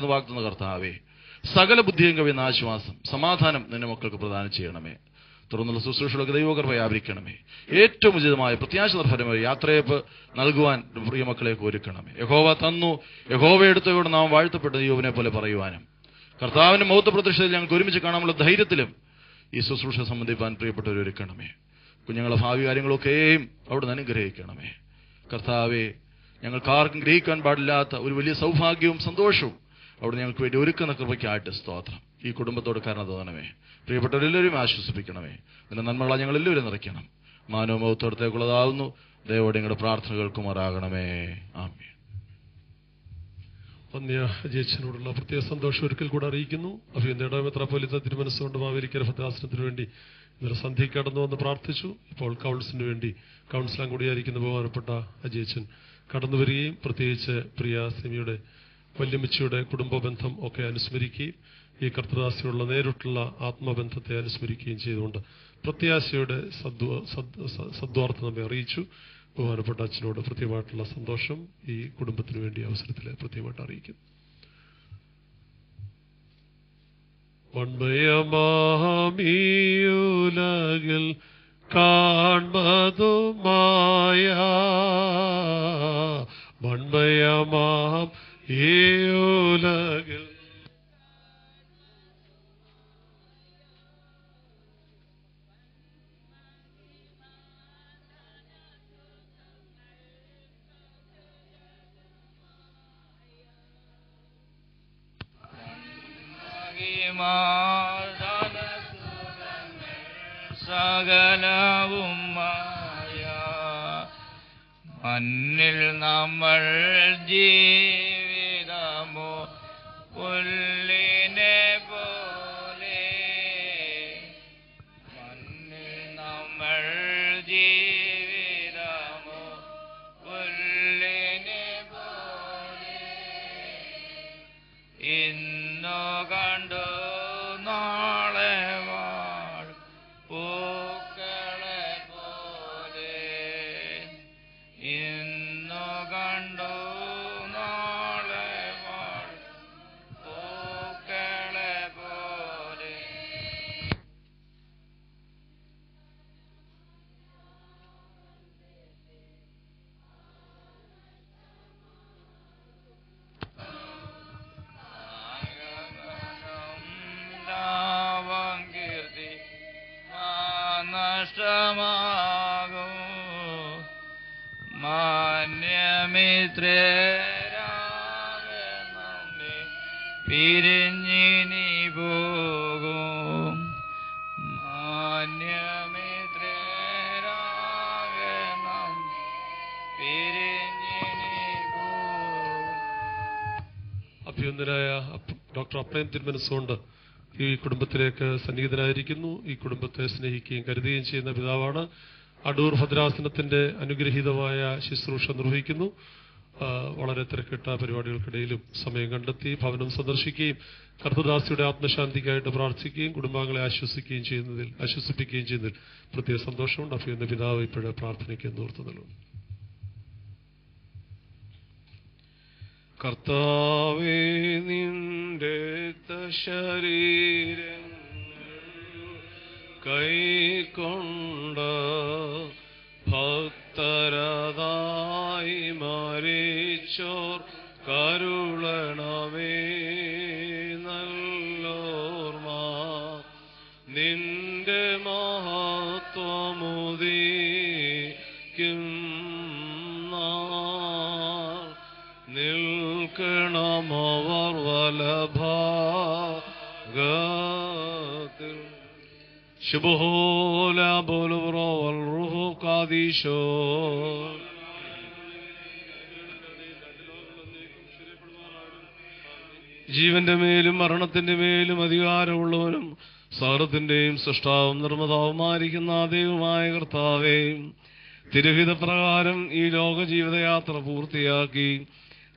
വാഗ്ദത്ത കർത്താവേ, സകല ബുദ്ധിയും കവിയുന്ന ആശ്വാസം, സമാധാനം നിന്റെ മക്കൾക്ക് പ്രദാനം ചെയ്യണമേ. തുടർന്നുള്ള ശുശ്രൂഷകളൊക്കെ ദൈവകൃപ വ്യാപരിക്കണമേ. ഏറ്റവും ഉചിതമായ പ്രത്യാശ നിർഭരമായ യാത്രയപ്പ് നൽകുവാൻ പ്രിയമക്കളെ ഒരുക്കണമേ. യഹോവ തന്നു, യഹോവ എടുത്തയോട് നാം വാഴ്ത്തപ്പെട്ട ദൈവനെ പോലെ പറയുവാനും കർത്താവിന്റെ മഹത്വ പ്രത്യക്ഷതയിൽ ഞങ്ങൾക്ക് ഒരുമിച്ച് കാണാനുള്ള ധൈര്യത്തിലും ഈ ശുശ്രൂഷ സംബന്ധിപ്പാൻ പ്രിയപ്പെട്ടവരെ ഒരുക്കണമേ. കുഞ്ഞുങ്ങളുടെ ഭാവി കാര്യങ്ങളൊക്കെയും അവിടുന്ന് അനുഗ്രഹിക്കണമേ. കർത്താവെ, ഞങ്ങൾക്ക് ആർക്കും ഗ്രഹിക്കാൻ പാടില്ലാത്ത ഒരു വലിയ സൗഭാഗ്യവും സന്തോഷവും അവിടെ ഞങ്ങൾക്ക് വേണ്ടി ഒരുക്കുന്ന കൃപയ്ക്കായിട്ട് സ്തോത്രം. ഈ കുടുംബത്തോട് കരുണ തോന്നണമേ. പ്രിയപ്പെട്ടവരെല്ലാവരും ആശ്വസിപ്പിക്കണമേ. നിന്റെ നന്മകളാ ഞങ്ങൾ എല്ലാവരും നിറയ്ക്കണം. മാനവ മഹത്വത്തേക്കുള്ളതാവുന്നു. ദയവോടെ ഞങ്ങളുടെ പ്രാർത്ഥനകൾക്കുമാറാകണമേ. ആമേൻ. അജയച്ചനോടുള്ള പ്രത്യേക സന്തോഷം ഒരിക്കൽ കൂടെ അറിയിക്കുന്നു. അഭിനന്ദയുടെ മെത്രാപ്പോലീത്ത തിരുമനസ്സുകൊണ്ട് മാവേലിക്കര ഭദ്രാസനത്തിന് വേണ്ടി ഇന്നലെ സന്ധ്യയ്ക്ക് കടന്നു വന്ന് പ്രാർത്ഥിച്ചു. ഇപ്പോൾ കൗൺസിലിന് വേണ്ടി കൗൺസിലാൻ കൂടിയായിരിക്കുന്ന ബഹുമാനപ്പെട്ട അജയച്ചൻ കടന്നു വരികയും പ്രത്യേകിച്ച് പ്രിയ സെമിയുടെ വല്യമ്മച്ചിയുടെ കുടുംബ ബന്ധം ഒക്കെ അനുസ്മരിക്കുകയും ഈ കർത്തദാസിയുള്ള നേരിട്ടുള്ള ആത്മബന്ധത്തെ അനുസ്മരിക്കുകയും ചെയ്തുകൊണ്ട് പ്രത്യാശയുടെ സദ്വാർത്ത നമ്മെ അറിയിച്ചു. ബഹുമാനപ്പെട്ട അച്ഛനോട് പ്രത്യേകമായിട്ടുള്ള സന്തോഷം ഈ കുടുംബത്തിന് വേണ്ടി അവസരത്തിൽ പ്രത്യേകമായിട്ട് അറിയിക്കുന്നു. വൺമയമാമിയുലകിൽ കാൺമതുമായ വൺമയമാം ഈ ഉലകിൽ സകലവും മായ മണ്ണിൽ നമ്മൾ ജീവിതമോ പുല്ലിനെ പോലെ മണ്ണിൽ നമ്മൾ ജീവിതമോ പുല്ലിനെ പോലെ ഇന്നു കണ്ടു നാളെ പൂക്കളെ പോലെ ഇന്നു കണ്ടു നാളെ പൂക്കളെ പോലെ. നഷ്ടമാകും മാന്യമിത്രരാകെ നമ്മെ പിരിഞ്ഞിനി പോകും മാന്യമിത്രരാകെ നമ്മെ പിരിഞ്ഞിനി പോകും. അഭ്യന്തരായ ഡോക്ടർ അപ്നയം തിരുമനസ്സുകൊണ്ട് ഈ കുടുംബത്തിലേക്ക് സന്നിഹിതനായിരിക്കുന്നു. ഈ കുടുംബത്തെ സ്നേഹിക്കുകയും കരുതുകയും ചെയ്യുന്ന പിതാവാണ്. അടൂർ ഭദ്രാസനത്തിന്റെ അനുഗ്രഹീതമായ ശുശ്രൂഷ നിർവഹിക്കുന്നു. വളരെ തിരക്കിട്ട പരിപാടികൾക്കിടയിലും സമയം കണ്ടെത്തി ഭവനം സന്ദർശിക്കുകയും കർത്തദാസിയുടെ ആത്മശാന്തിക്കായിട്ട് പ്രാർത്ഥിക്കുകയും കുടുംബാംഗങ്ങളെ ആശ്വസിപ്പിക്കുകയും ചെയ്യുന്നതിൽ പ്രത്യേക സന്തോഷമുണ്ട്. അഭിനന്ദ പിതാവ് ഇപ്പോഴെ പ്രാർത്ഥനയ്ക്ക് നേതൃത്വം നൽകുന്നു. കർത്താവേ, നിന്റെ ശരീരങ്ങൾ കൈക്കൊണ്ട ഭക്തരതായി മരിച്ചോർ കരുളണമേ നല്ലോർമ്മ നിന്റെ മഹത്വമുദീക്കും നിൽക്കണമവർ വലഭാഗത്തിൽ ശുഭോല ബോലുറോ വൽറുഹു കാദീശോ. ജീവന്റെ മേലും മരണത്തിന്റെ മേലും അധികാരമുള്ളവനും സകലത്തിന്റെയും സൃഷ്ടാവും നിർമ്മതാവുമായിരിക്കുന്ന ദൈവമായ കർത്താവേ, തിരുഹിത പ്രകാരം ഈ ലോക ജീവിതയാത്ര പൂർത്തിയാക്കി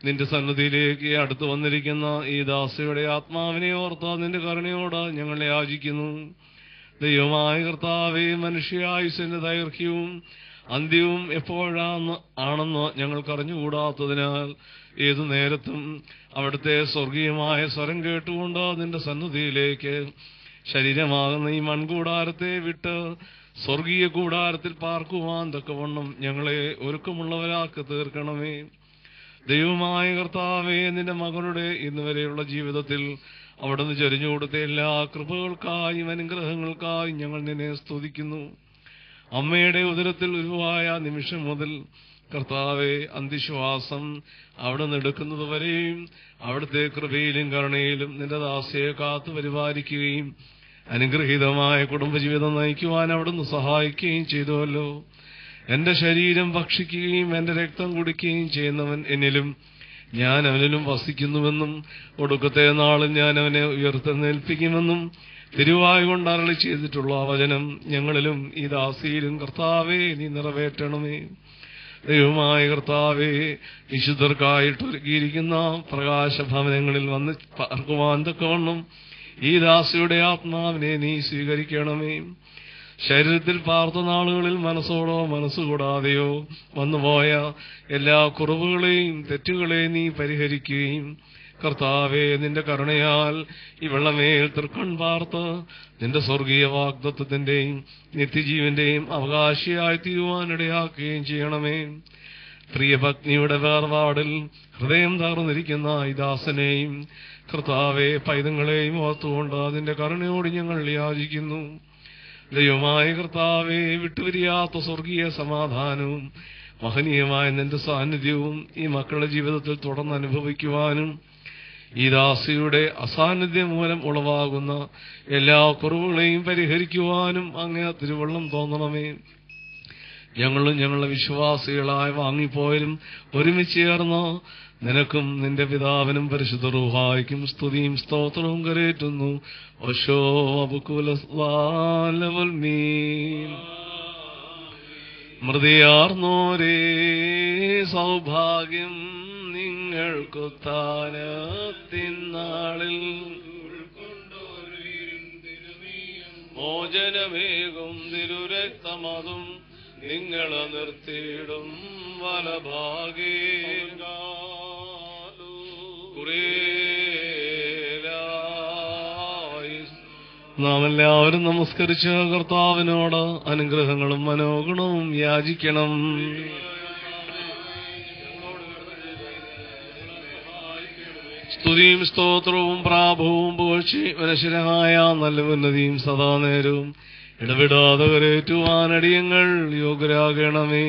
നിന്റെ സന്നിധിയിലേക്ക് അടുത്തു വന്നിരിക്കുന്ന ഈ ദാസിയുടെ ആത്മാവിനെ ഓർത്ത് നിന്റെ കരുണയോട് ഞങ്ങളെ യാചിക്കുന്നു. ദൈവമായ കർത്താവേ, മനുഷ്യായുസിന്റെ ദൈർഘ്യവും അന്ത്യവും എപ്പോഴാണെന്ന് ഞങ്ങൾക്ക് അറിഞ്ഞുകൂടാത്തതിനാൽ ഏതു നേരത്തും അവിടുത്തെ സ്വർഗീയമായ സ്വരം കേട്ടുകൊണ്ട് നിന്റെ സന്നിധിയിലേക്ക് ശരീരമാകുന്ന ഈ മൺകൂടാരത്തെ വിട്ട് സ്വർഗീയ കൂടാരത്തിൽ പാർക്കുവാൻ തക്കവണ്ണം ഞങ്ങളെ ഒരുക്കമുള്ളവരാക്കി തീർക്കണമേ. ദൈവമായ കർത്താവേ, നിന്റെ മകളുടെ ഇന്നുവരെയുള്ള ജീവിതത്തിൽ അവിടുന്ന് ചൊരിഞ്ഞു കൊടുത്ത എല്ലാ കൃപകൾക്കായും അനുഗ്രഹങ്ങൾക്കായും ഞങ്ങൾ നിന്നെ സ്തുതിക്കുന്നു. അമ്മയുടെ ഉദരത്തിൽ ഉരുവായ നിമിഷം മുതൽ കർത്താവെ, അന്ത്യശ്വാസം അവിടുന്ന് എടുക്കുന്നത് വരെയും അവിടുത്തെ കൃപയിലും കരുണയിലും നിന്റെ ദാസിയെ കാത്തു പരിപാലിക്കുകയും അനുഗ്രഹീതമായ കുടുംബജീവിതം നയിക്കുവാൻ അവിടുന്ന് സഹായിക്കുകയും ചെയ്തുവല്ലോ. എന്റെ ശരീരം ഭക്ഷിക്കുകയും എന്റെ രക്തം കുടിക്കുകയും ചെയ്യുന്നവൻ എന്നിലും ഞാൻ അവനിലും വസിക്കുന്നുവെന്നും ഒടുക്കത്തെ നാളിൽ ഞാൻ അവനെ ഉയർത്തെഴുന്നേൽപ്പിക്കുമെന്നും തിരുവായ് കൊണ്ട് അരുളി ചെയ്തിട്ടുള്ള വചനം ഞങ്ങളിലും ഈ ദാസിയിലും കർത്താവേ നീ നിറവേറ്റണമേ. ദൈവമായ കർത്താവേ, വിശുദ്ധർക്കായിട്ട് ഒരുക്കിയിരിക്കുന്ന പ്രകാശഭവനങ്ങളിൽ വന്ന് പാർക്കുവാൻ തക്കവണ്ണം ഈ ദാസിയുടെ ആത്മാവിനെ നീ സ്വീകരിക്കണമേ. ശരീരത്തിൽ പാർത്ത നാളുകളിൽ മനസ്സോടോ മനസ്സുകൂടാതെയോ വന്നുപോയ എല്ലാ കുറവുകളെയും തെറ്റുകളെയും നീ പരിഹരിക്കുകയും കർത്താവേ, നിന്റെ കരുണയാൽ ഈ വെള്ളമേൽ തൃക്കൺ പാർത്ത് നിന്റെ സ്വർഗീയ വാഗ്ദത്തത്തിന്റെയും നിത്യജീവന്റെയും അവകാശിയായി തീരുവാനിടയാക്കുകയും ചെയ്യണമേ. പ്രിയ പത്നിയുടെ വേർപാടിൽ ഹൃദയം തകർന്നിരിക്കുന്ന ഈ ദാസനെയും കർത്താവെ, പൈതങ്ങളെയും ഓർത്തുകൊണ്ട് അതിന്റെ കരുണയോട് ഞങ്ങൾ യാചിക്കുന്നു. ദൈവമായ കർത്താവെ, വിട്ടുപിരിയാത്ത സ്വർഗീയ സമാധാനവും മഹനീയമായ നിന്റെ സാന്നിധ്യവും ഈ മക്കളുടെ ജീവിതത്തിൽ തുടർന്ന് അനുഭവിക്കുവാനും ഈ ദാസിയുടെ അസാന്നിധ്യം മൂലം ഉളവാകുന്ന എല്ലാ കുറവുകളെയും പരിഹരിക്കുവാനും അങ്ങേ തിരുവള്ളം തോന്നണമേ. ഞങ്ങളും ഞങ്ങളുടെ വിശ്വാസികളായി വാങ്ങിപ്പോയാലും ഒരുമിച്ച് ചേർന്ന് നിനക്കും നിന്റെ പിതാവിനും പരിശുദ്ധ റൂഹായിക്കും സ്തുതിയും സ്തോത്രവും കരേറ്റുന്നു. ഓശോ അബുകുലസ്വാലവൽമീൻ. മൃതിയാർന്നോരേ സൗഭാഗ്യം നിങ്ങൾക്കു താനത്തിനാളിൽ മോചനമേകും തിരുരക്തമതും നിങ്ങളെ നിർത്തിയിടും വലഭാഗേ. നാം എല്ലാവരും നമസ്കരിച്ച് കർത്താവിനോട് അനുഗ്രഹങ്ങളും മനോഗുണവും യാചിക്കണം. സ്തുതിയും സ്തോത്രവും പ്രാഭവും പുകഴ്ച മനുഷ്യരായ നല്ല ഉന്നതിയും സദാ നേരവും ഇടവിടാതെ കരേറ്റുവാനടിയങ്ങൾ യോഗ്യരാകണമേ.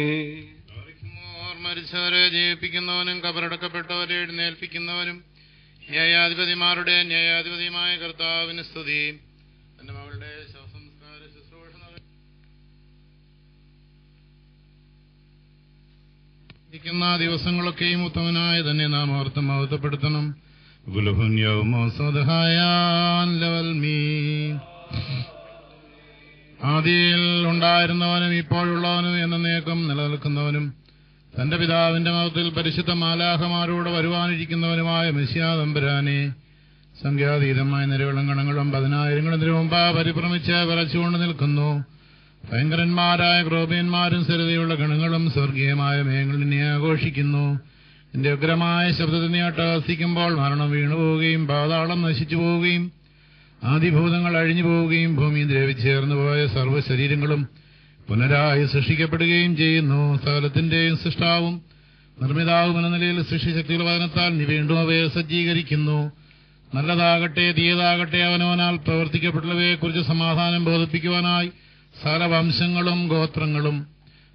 മരിച്ചവരെ ജീവിപ്പിക്കുന്നവനും കബറടക്കപ്പെട്ടവരെ എഴുന്നേൽപ്പിക്കുന്നവനും ന്യായാധിപതിമാരുടെ ന്യായാധിപതിയുമായ കർത്താവിന് സ്തുതി. തന്റെ മകളുടെ ശവസംസ്കാര ശുശ്രൂഷ ഇരിക്കുന്ന ദിവസങ്ങളൊക്കെയും ഉത്തമനായ തന്നെ നാം ഓർത്ത് മഹത്വപ്പെടുത്തണം. ആദിയിൽ ഉണ്ടായിരുന്നവനും ഇപ്പോഴുള്ളവനും എന്നേക്കും നിലനിൽക്കുന്നവനും തന്റെ പിതാവിന്റെ മഹത്വത്തിൽ പരിശുദ്ധ മാലാഖമാരോട് വരുവാനിരിക്കുന്നവനുമായ മെസ്സിയാ തമ്പുരാനെ, സംഖ്യാതീതമായ നിരവളം ഗണങ്ങളും 10,000 മുമ്പ് പരിഭ്രമിച്ച് വിറച്ചുകൊണ്ട് നിൽക്കുന്നു. ഭയങ്കരന്മാരായ ക്രോബിയന്മാരും സ്ഥിരതയുള്ള ഗണങ്ങളും സ്വർഗീയമായ മേഘങ്ങൾ നിന്നെ ആഘോഷിക്കുന്നു. നിന്റെ ഉഗ്രമായ ശബ്ദത്തിൽ നീ അട്ടഹസിക്കുമ്പോൾ മരണം വീണുപോവുകയും പാതാളം നശിച്ചു പോവുകയും ആദിഭൂതങ്ങൾ അഴിഞ്ഞു പോവുകയും ഭൂമി ദ്രവിച്ചേർന്നു പോയ സർവ്വശരീരങ്ങളും പുനരായി സൃഷ്ടിക്കപ്പെടുകയും ചെയ്യുന്നു. സകലത്തിന്റെയും സൃഷ്ടാവും നിർമ്മിതാവും എന്ന നിലയിൽ സൃഷ്ടിശക്തിയുടെ വചനത്താൽ നീ വീണ്ടും അവയെ സജ്ജീകരിക്കുന്നു. നല്ലതാകട്ടെ തീയതാകട്ടെ അവനവനാൽ പ്രവർത്തിക്കപ്പെട്ടുള്ളവയെക്കുറിച്ച് സമാധാനം ബോധിപ്പിക്കുവാനായി സകല വംശങ്ങളും ഗോത്രങ്ങളും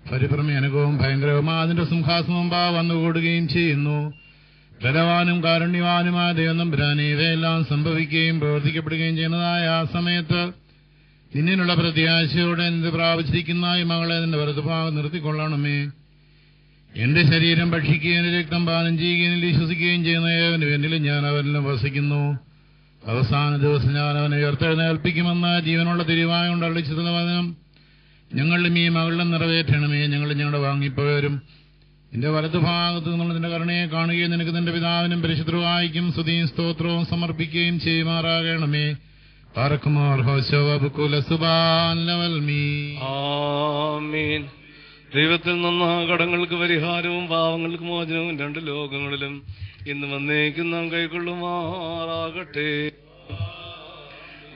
പരിഭ്രമേനകവും ഭയങ്കരവുമായ അതിന്റെ സിംഹാസനം മുമ്പാ വന്നുകൂടുകയും ചെയ്യുന്നു. ബലവാനും കാരുണ്യവാനുമായ ദൈവം തമ്പുരാനെ, ഇവയെല്ലാം സംഭവിക്കുകയും പ്രവർത്തിക്കപ്പെടുകയും ചെയ്യുന്നതായ ആ സമയത്ത് നിന്നിനുള്ള പ്രത്യാശയോടെ എന്ത് പ്രാപിച്ചിരിക്കുന്ന ഈ മകളെ നിന്റെ വലതുഭാഗം നിർത്തിക്കൊള്ളണമേ. എന്റെ ശരീരം ഭക്ഷിക്കുകയും എന്റെ രക്തം പാനം ചെയ്യുകയും വിശ്വസിക്കുകയും ചെയ്യുന്ന ഏവനും എന്നിലും ഞാൻ അവരിലും വസിക്കുന്നു. അവസാന ദിവസം ഞാൻ അവനെ ഉയർത്തെഴുന്നേൽപ്പിക്കുമെന്ന് ജീവനുള്ള തിരുവായ കൊണ്ട് അള്ളിച്ചതുള്ള വചനം ഞങ്ങളിലും ഈ മകളിലും നിറവേറ്റണമേ. ഞങ്ങളും ഞങ്ങളുടെ വാങ്ങിപ്പോയവരും നിന്റെ വലതുഭാഗത്തു നിന്നുള്ള നിന്റെ കരുണയെ കാണുകയും നിനക്ക് നിന്റെ പിതാവിനും പരിശുദ്ധവായിക്കും സ്തുതിയും സ്തോത്രവും സമർപ്പിക്കുകയും ചെയ്യുമാറാകണമേ. ആമീൻ. ദൈവത്തിൽ നിന്ന് കടങ്ങൾക്ക് പരിഹാരവും പാവങ്ങൾക്ക് മോചനവും രണ്ട് ലോകങ്ങളിലും ഇന്ന് വന്നേക്കും നാം കൈക്കൊള്ളുമാറാകട്ടെ.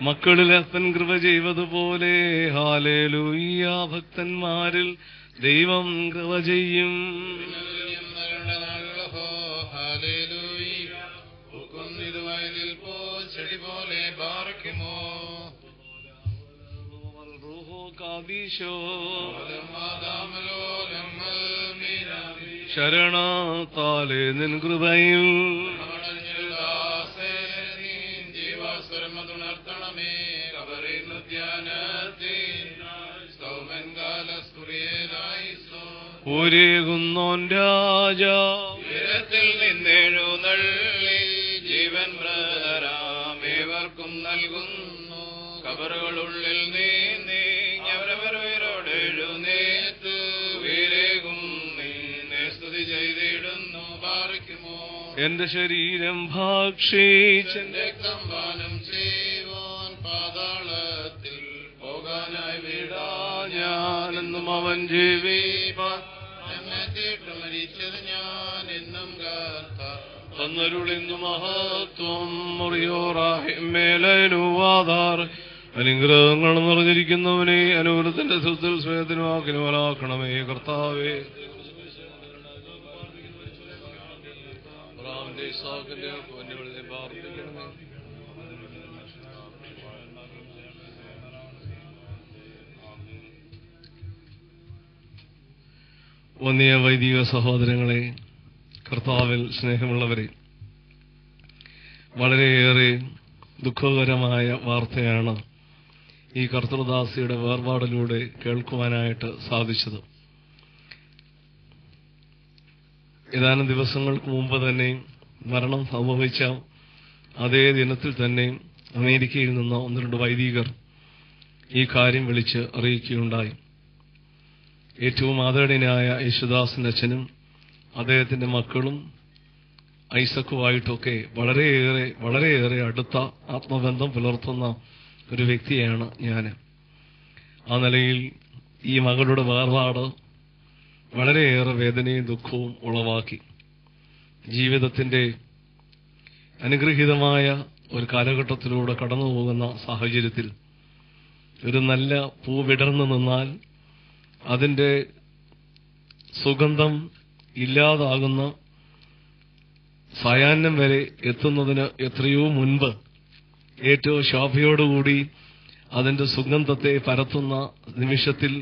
മക്കളിൽ അപ്പൻ കൃപ ചെയ്തതുപോലെ ഹാലേലൂയ ഭക്തന്മാരിൽ ദൈവം കൃപ ചെയ്യും. ശരണത്താലേ നിൻ കൃപയിൽ ഒരുകുന്നോൻ രാജാ ഉയരത്തിൽ നിന്നെഴുന്നള്ളി ജീവൻ ബ്രദരാമേവർക്കും നൽകുന്നു. കബറുകളുള്ളിൽ നീന്തി അവരവരോട് എഴുന്നേറ്റ് വീരേകും നീനെ സ്തുതി ചെയ്തിടുന്നു. പാറിക്കുമോ എന്റെ ശരീരം ഭക്ഷിച്ചെന്റെ രക്തം പാനം ചെയ്യുവാൻ പാതാളത്തിൽ പോകാനായി വിടാ ഞാനെന്നും അവൻ ജീവിപ്പാൻ എന്നെത്തിയിട്ട് മരിച്ചത് ഞാൻ എന്നും തന്നരുളിന്നു മഹത്വം മുറിയോറാഹിമേലനുവാദാർ അനുഗ്രഹങ്ങൾ നിറഞ്ഞിരിക്കുന്നവനെ അനുഗ്രഹത്തിന്റെ സ്വത്തിൽ സ്വയത്തിനും ആക്കിനുവലാക്കണമേ കർത്താവേ. വന്യ വൈദിക സഹോദരങ്ങളെ, കർത്താവിൽ സ്നേഹമുള്ളവരെ, വളരെയേറെ ദുഃഖകരമായ വാർത്തയാണ് ഈ കർത്തൃദാസിയുടെ വേർപാടിലൂടെ കേൾക്കുവാനായിട്ട് സാധിച്ചത്. ഏതാനും ദിവസങ്ങൾക്ക് മുമ്പ് തന്നെ മരണം സംഭവിച്ച അതേ ദിനത്തിൽ തന്നെ അമേരിക്കയിൽ നിന്ന് 1-2 വൈദികർ ഈ കാര്യം വിളിച്ച് അറിയിക്കുകയുണ്ടായി. ഏറ്റവും ആദരണീയനായ യേശുദാസിന്റെ അച്ഛനും അദ്ദേഹത്തിന്റെ മക്കളും ഐസക്കുമായിട്ടൊക്കെ വളരെയേറെ അടുത്ത ആത്മബന്ധം പുലർത്തുന്ന ഒരു വ്യക്തിയാണ് ഞാൻ. ആ നിലയിൽ ഈ മകളുടെ വേർപാട് വളരെയേറെ വേദനയും ദുഃഖവും ഉളവാക്കി. ജീവിതത്തിന്റെ അനുഗ്രഹീതമായ ഒരു കാലഘട്ടത്തിലൂടെ കടന്നുപോകുന്ന സാഹചര്യത്തിൽ ഒരു നല്ല പൂ വിടർന്നു നിന്നാൽ അതിന്റെ സുഗന്ധം ഇല്ലാതാകുന്ന സായാഹ്നം വരെ എത്തുന്നതിന് എത്രയോ മുൻപ് ഏറ്റവും ശോഭയോടുകൂടി അതിന്റെ സുഗന്ധത്തെ പരത്തുന്ന നിമിഷത്തിൽ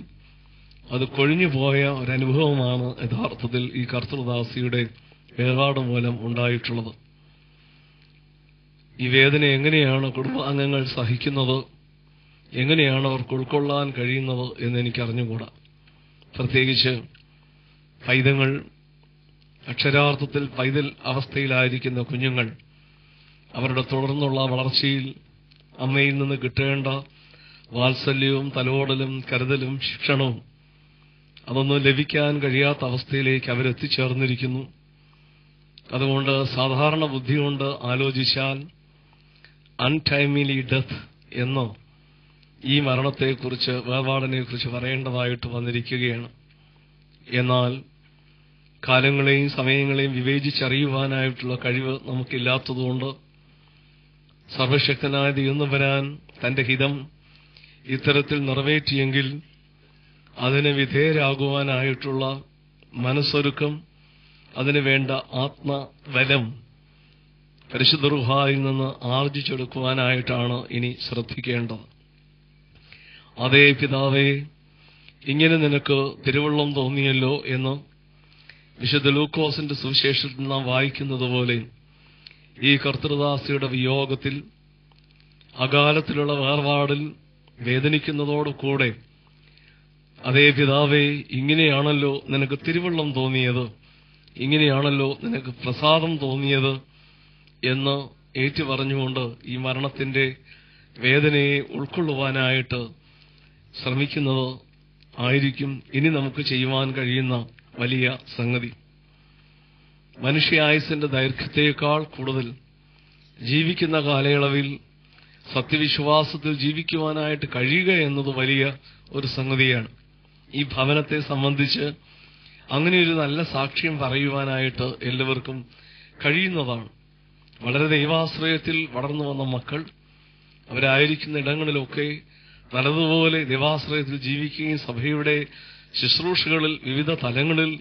അത് കൊഴിഞ്ഞുപോയ ഒരനുഭവമാണ് യഥാർത്ഥത്തിൽ ഈ കർത്തൃദാസിയുടെ വേർപാട് മൂലം ഉണ്ടായിട്ടുള്ളത്. ഈ വേദന എങ്ങനെയാണ് കുടുംബാംഗങ്ങൾ സഹിക്കുന്നത്, എങ്ങനെയാണ് അവർക്ക് ഉൾക്കൊള്ളാൻ കഴിയുന്നത് എന്നെനിക്കറിഞ്ഞുകൂടാ. പ്രത്യേകിച്ച് പൈതങ്ങൾ, അക്ഷരാർത്ഥത്തിൽ പൈതൽ അവസ്ഥയിലായിരിക്കുന്ന കുഞ്ഞുങ്ങൾ, അവരുടെ തുടർന്നുള്ള വളർച്ചയിൽ അമ്മയിൽ നിന്ന് കിട്ടേണ്ട വാത്സല്യവും തലോടലും കരുതലും ശിക്ഷണവും അതൊന്നും ലഭിക്കാൻ കഴിയാത്ത അവസ്ഥയിലേക്ക് അവരെത്തിച്ചേർന്നിരിക്കുന്നു. അതുകൊണ്ട് സാധാരണ ബുദ്ധി കൊണ്ട് ആലോചിച്ചാൽ അൺടൈംലി ഡെത്ത് എന്നോ ഈ മരണത്തെക്കുറിച്ച്, വേർപാടിനെക്കുറിച്ച് പറയേണ്ടതായിട്ട് വന്നിരിക്കുകയാണ്. എന്നാൽ കാലങ്ങളെയും സമയങ്ങളെയും വിവേചിച്ചറിയുവാനായിട്ടുള്ള കഴിവ് നമുക്കില്ലാത്തതുകൊണ്ട് സർവശക്തനായ ദൈവം വരാൻ തന്റെ ഹിതം ഇത്തരത്തിൽ നിറവേറ്റിയെങ്കിൽ അതിന് വിധേയരാകുവാനായിട്ടുള്ള മനസ്സൊരുക്കം, അതിനു വേണ്ട ആത്മബലം പരിശുദ്ധ റൂഹായിൽ നിന്ന് ആർജിച്ചെടുക്കുവാനായിട്ടാണ് ഇനി ശ്രദ്ധിക്കേണ്ടത്. അതേ പിതാവേ, ഇങ്ങനെ നിനക്ക് തിരുവുള്ളം തോന്നിയല്ലോ എന്ന് വിശുദ്ധ ലൂക്കോസിന്റെ സുവിശേഷത്തിൽ നാം വായിക്കുന്നത് പോലെ ഈ കർത്തൃദാസിയുടെ വിയോഗത്തിൽ, അകാലത്തിലുള്ള വേർപാടിൽ വേദനിക്കുന്നതോടുകൂടെ അതേ പിതാവേ, ഇങ്ങനെയാണല്ലോ നിനക്ക് തിരുവുള്ളം തോന്നിയത്, ഇങ്ങനെയാണല്ലോ നിനക്ക് പ്രസാദം തോന്നിയത് എന്ന് ഏറ്റുപറഞ്ഞുകൊണ്ട് ഈ മരണത്തിന്റെ വേദനയെ ഉൾക്കൊള്ളുവാനായിട്ട് ശ്രമിക്കുന്നത് ആയിരിക്കും ഇനി നമുക്ക് ചെയ്യുവാൻ കഴിയുന്ന വലിയ സംഗതി. മനുഷ്യായുസിന്റെ ദൈർഘ്യത്തേക്കാൾ കൂടുതൽ ജീവിക്കുന്ന കാലയളവിൽ സത്യവിശ്വാസത്തിൽ ജീവിക്കുവാനായിട്ട് കഴിയുക എന്നത് വലിയ ഒരു സംഗതിയാണ്. ഈ ഭവനത്തെ സംബന്ധിച്ച് അങ്ങനെയൊരു നല്ല സാക്ഷ്യം പറയുവാനായിട്ട് എല്ലാവർക്കും കഴിയുന്നതാണ്. വളരെ ദൈവാശ്രയത്തിൽ വളർന്നു വന്ന മക്കൾ അവരായിരിക്കുന്ന ഇടങ്ങളിലൊക്കെ നല്ലതുപോലെ ദൈവാശ്രയത്തിൽ ജീവിക്കുകയും സഭയുടെ ശുശ്രൂഷകളിൽ വിവിധ തലങ്ങളിൽ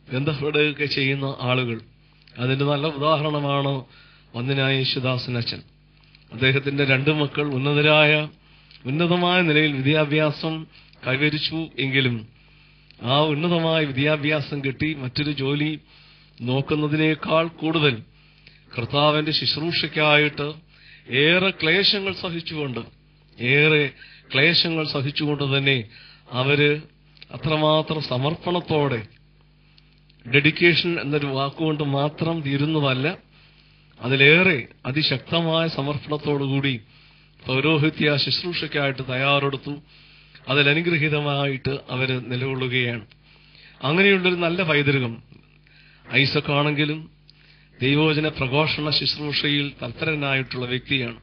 ബന്ധപ്പെടുകയൊക്കെ ചെയ്യുന്ന ആളുകൾ. അതിന്റെ നല്ല ഉദാഹരണമാണ് വന്ദനായ യേശുദാസൻ അച്ഛൻ. അദ്ദേഹത്തിന്റെ 2 മക്കൾ ഉന്നതമായ നിലയിൽ വിദ്യാഭ്യാസം കൈവരിച്ചു എങ്കിലും ആ ഉന്നതമായ വിദ്യാഭ്യാസം കിട്ടി മറ്റൊരു ജോലി നോക്കുന്നതിനേക്കാൾ കൂടുതൽ കർത്താവിന്റെ ശുശ്രൂഷയ്ക്കായിട്ട് ഏറെ ക്ലേശങ്ങൾ സഹിച്ചുകൊണ്ട് തന്നെ അവര് അത്രമാത്രം സമർപ്പണത്തോടെ, ഡെഡിക്കേഷൻ എന്നൊരു വാക്കുകൊണ്ട് മാത്രം തീരുന്നതല്ല, അതിലേറെ അതിശക്തമായ സമർപ്പണത്തോടുകൂടി പൗരോഹിത്യ ശുശ്രൂഷയ്ക്കായിട്ട് തയ്യാറെടുത്തു. അതിലനുഗ്രഹീതമായിട്ട് അവര് നിലകൊള്ളുകയാണ്. അങ്ങനെയുള്ളൊരു നല്ല പൈതൃകം ഐസക്കാണെങ്കിലും ദൈവവചന പ്രഘോഷണ ശുശ്രൂഷയിൽ തൽപരനായിട്ടുള്ള വ്യക്തിയാണ്.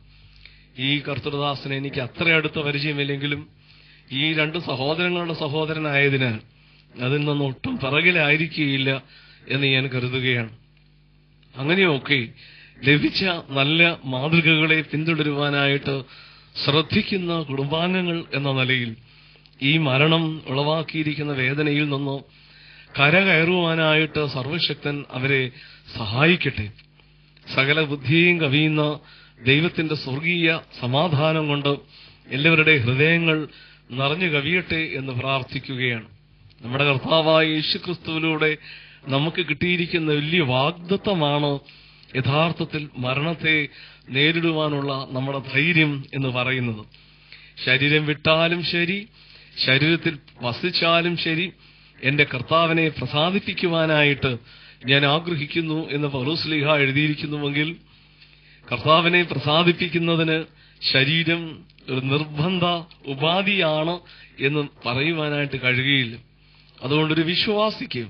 ഈ കർത്തൃദാസനെ എനിക്ക് അത്ര അടുത്ത പരിചയമില്ലെങ്കിലും ഈ 2 സഹോദരങ്ങളുടെ സഹോദരനായതിനാൽ അതിൽ നിന്നൊട്ടും പിറകിലായിരിക്കുകയില്ല എന്ന് ഞാൻ കരുതുകയാണ്. അങ്ങനെയൊക്കെ ലഭിച്ച നല്ല മാതൃകകളെ പിന്തുടരുവാനായിട്ട് ശ്രദ്ധിക്കുന്ന കുടുംബാംഗങ്ങൾ എന്ന നിലയിൽ ഈ മരണം ഉളവാക്കിയിരിക്കുന്ന വേദനയിൽ നിന്ന് കരകയറുവാനായിട്ട് സർവശക്തൻ അവരെ സഹായിക്കട്ടെ. സകല ബുദ്ധിയും കവിയുന്ന ദൈവത്തിന്റെ സ്വർഗീയ സമാധാനം കൊണ്ട് എല്ലാവരുടെ ഹൃദയങ്ങൾ നിറഞ്ഞു കവിയട്ടെ എന്ന് പ്രാർത്ഥിക്കുകയാണ്. നമ്മുടെ കർത്താവായ യേശുക്രിസ്തുവിലൂടെ നമുക്ക് കിട്ടിയിരിക്കുന്ന വലിയ വാഗ്ദത്തമാണ് യഥാർത്ഥത്തിൽ മരണത്തെ നേരിടുവാനുള്ള നമ്മുടെ ധൈര്യം എന്ന് പറയുന്നത്. ശരീരം വിട്ടാലും ശരി, ശരീരത്തിൽ വസിച്ചാലും ശരി, എന്റെ കർത്താവിനെ പ്രസാദിപ്പിക്കുവാനായിട്ട് ഞാൻ ആഗ്രഹിക്കുന്നു എന്ന് പൗലോസ്ലീഹ എഴുതിയിരിക്കുന്നുവെങ്കിൽ കർത്താവിനെ പ്രസാദിപ്പിക്കുന്നതിന് ശരീരം ഒരു നിർബന്ധ ഉപാധിയാണ് എന്ന് പറയുവാനായിട്ട് കഴിയുകയില്ല. അതുകൊണ്ടൊരു വിശ്വാസിക്ക്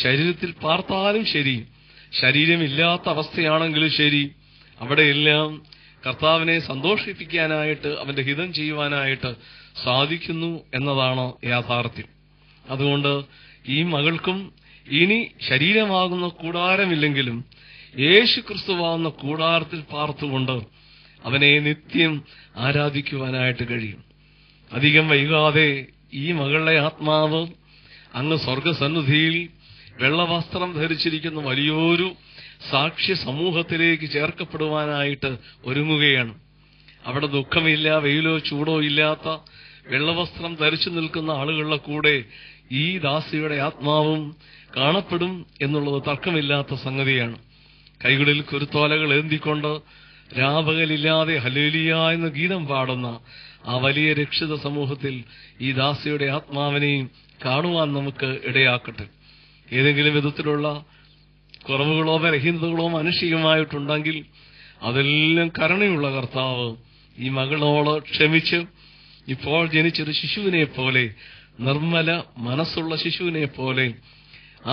ശരീരത്തിൽ പാർത്താലും ശരി, ശരീരമില്ലാത്ത അവസ്ഥയാണെങ്കിലും ശരി, അവിടെയെല്ലാം കർത്താവിനെ സന്തോഷിപ്പിക്കാനായിട്ട് അവന്റെ ഹിതം ചെയ്യുവാനായിട്ട് സാധിക്കുന്നു എന്നതാണ് യാഥാർത്ഥ്യം. അതുകൊണ്ട് ഈ മകൾക്കും ഇനി ശരീരമാകുന്ന കൂടാരമില്ലെങ്കിലും യേശു ക്രിസ്തുവാകുന്ന കൂടാരത്തിൽ പാർത്തുകൊണ്ട് അവനെ നിത്യം ആരാധിക്കുവാനായിട്ട് കഴിയും. അധികം വൈകാതെ ഈ മകളുടെ ആത്മാവ് അങ്ങ് സ്വർഗസന്നിധിയിൽ വെള്ളവസ്ത്രം ധരിച്ചിരിക്കുന്ന വലിയൊരു സാക്ഷ്യ സമൂഹത്തിലേക്ക് ചേർക്കപ്പെടുവാനായിട്ട് ഒരുങ്ങുകയാണ്. അവിടെ ദുഃഖമില്ല, വെയിലോ ചൂടോ ഇല്ലാത്ത വെള്ളവസ്ത്രം ധരിച്ചു നിൽക്കുന്ന ആളുകളുടെ കൂടെ ഈ ദാസിയുടെ ആത്മാവും കാണപ്പെടും എന്നുള്ളത് തർക്കമില്ലാത്ത സംഗതിയാണ്. കൈകളിൽ കുരുത്തോലകൾ ഏന്തിക്കൊണ്ട് രാപകലില്ലാതെ ഹല്ലേലൂയ എന്ന ഗീതം പാടുന്ന ആ വലിയ രക്ഷിത സമൂഹത്തിൽ ഈ ദാസിയുടെ ആത്മാവിനെയും കാണുവാൻ നമുക്ക് ഇടയാക്കട്ടെ. ഏതെങ്കിലും വിധത്തിലുള്ള കുറവുകളോ ബലഹീനതകളോ മാനുഷികമായിട്ടുണ്ടെങ്കിൽ അതെല്ലാം കരുണയുള്ള കർത്താവ് ഈ മകളോട് ക്ഷമിച്ച് ഇപ്പോൾ ജനിച്ചൊരു ശിശുവിനെ പോലെ, നിർമ്മല മനസ്സുള്ള ശിശുവിനെ പോലെ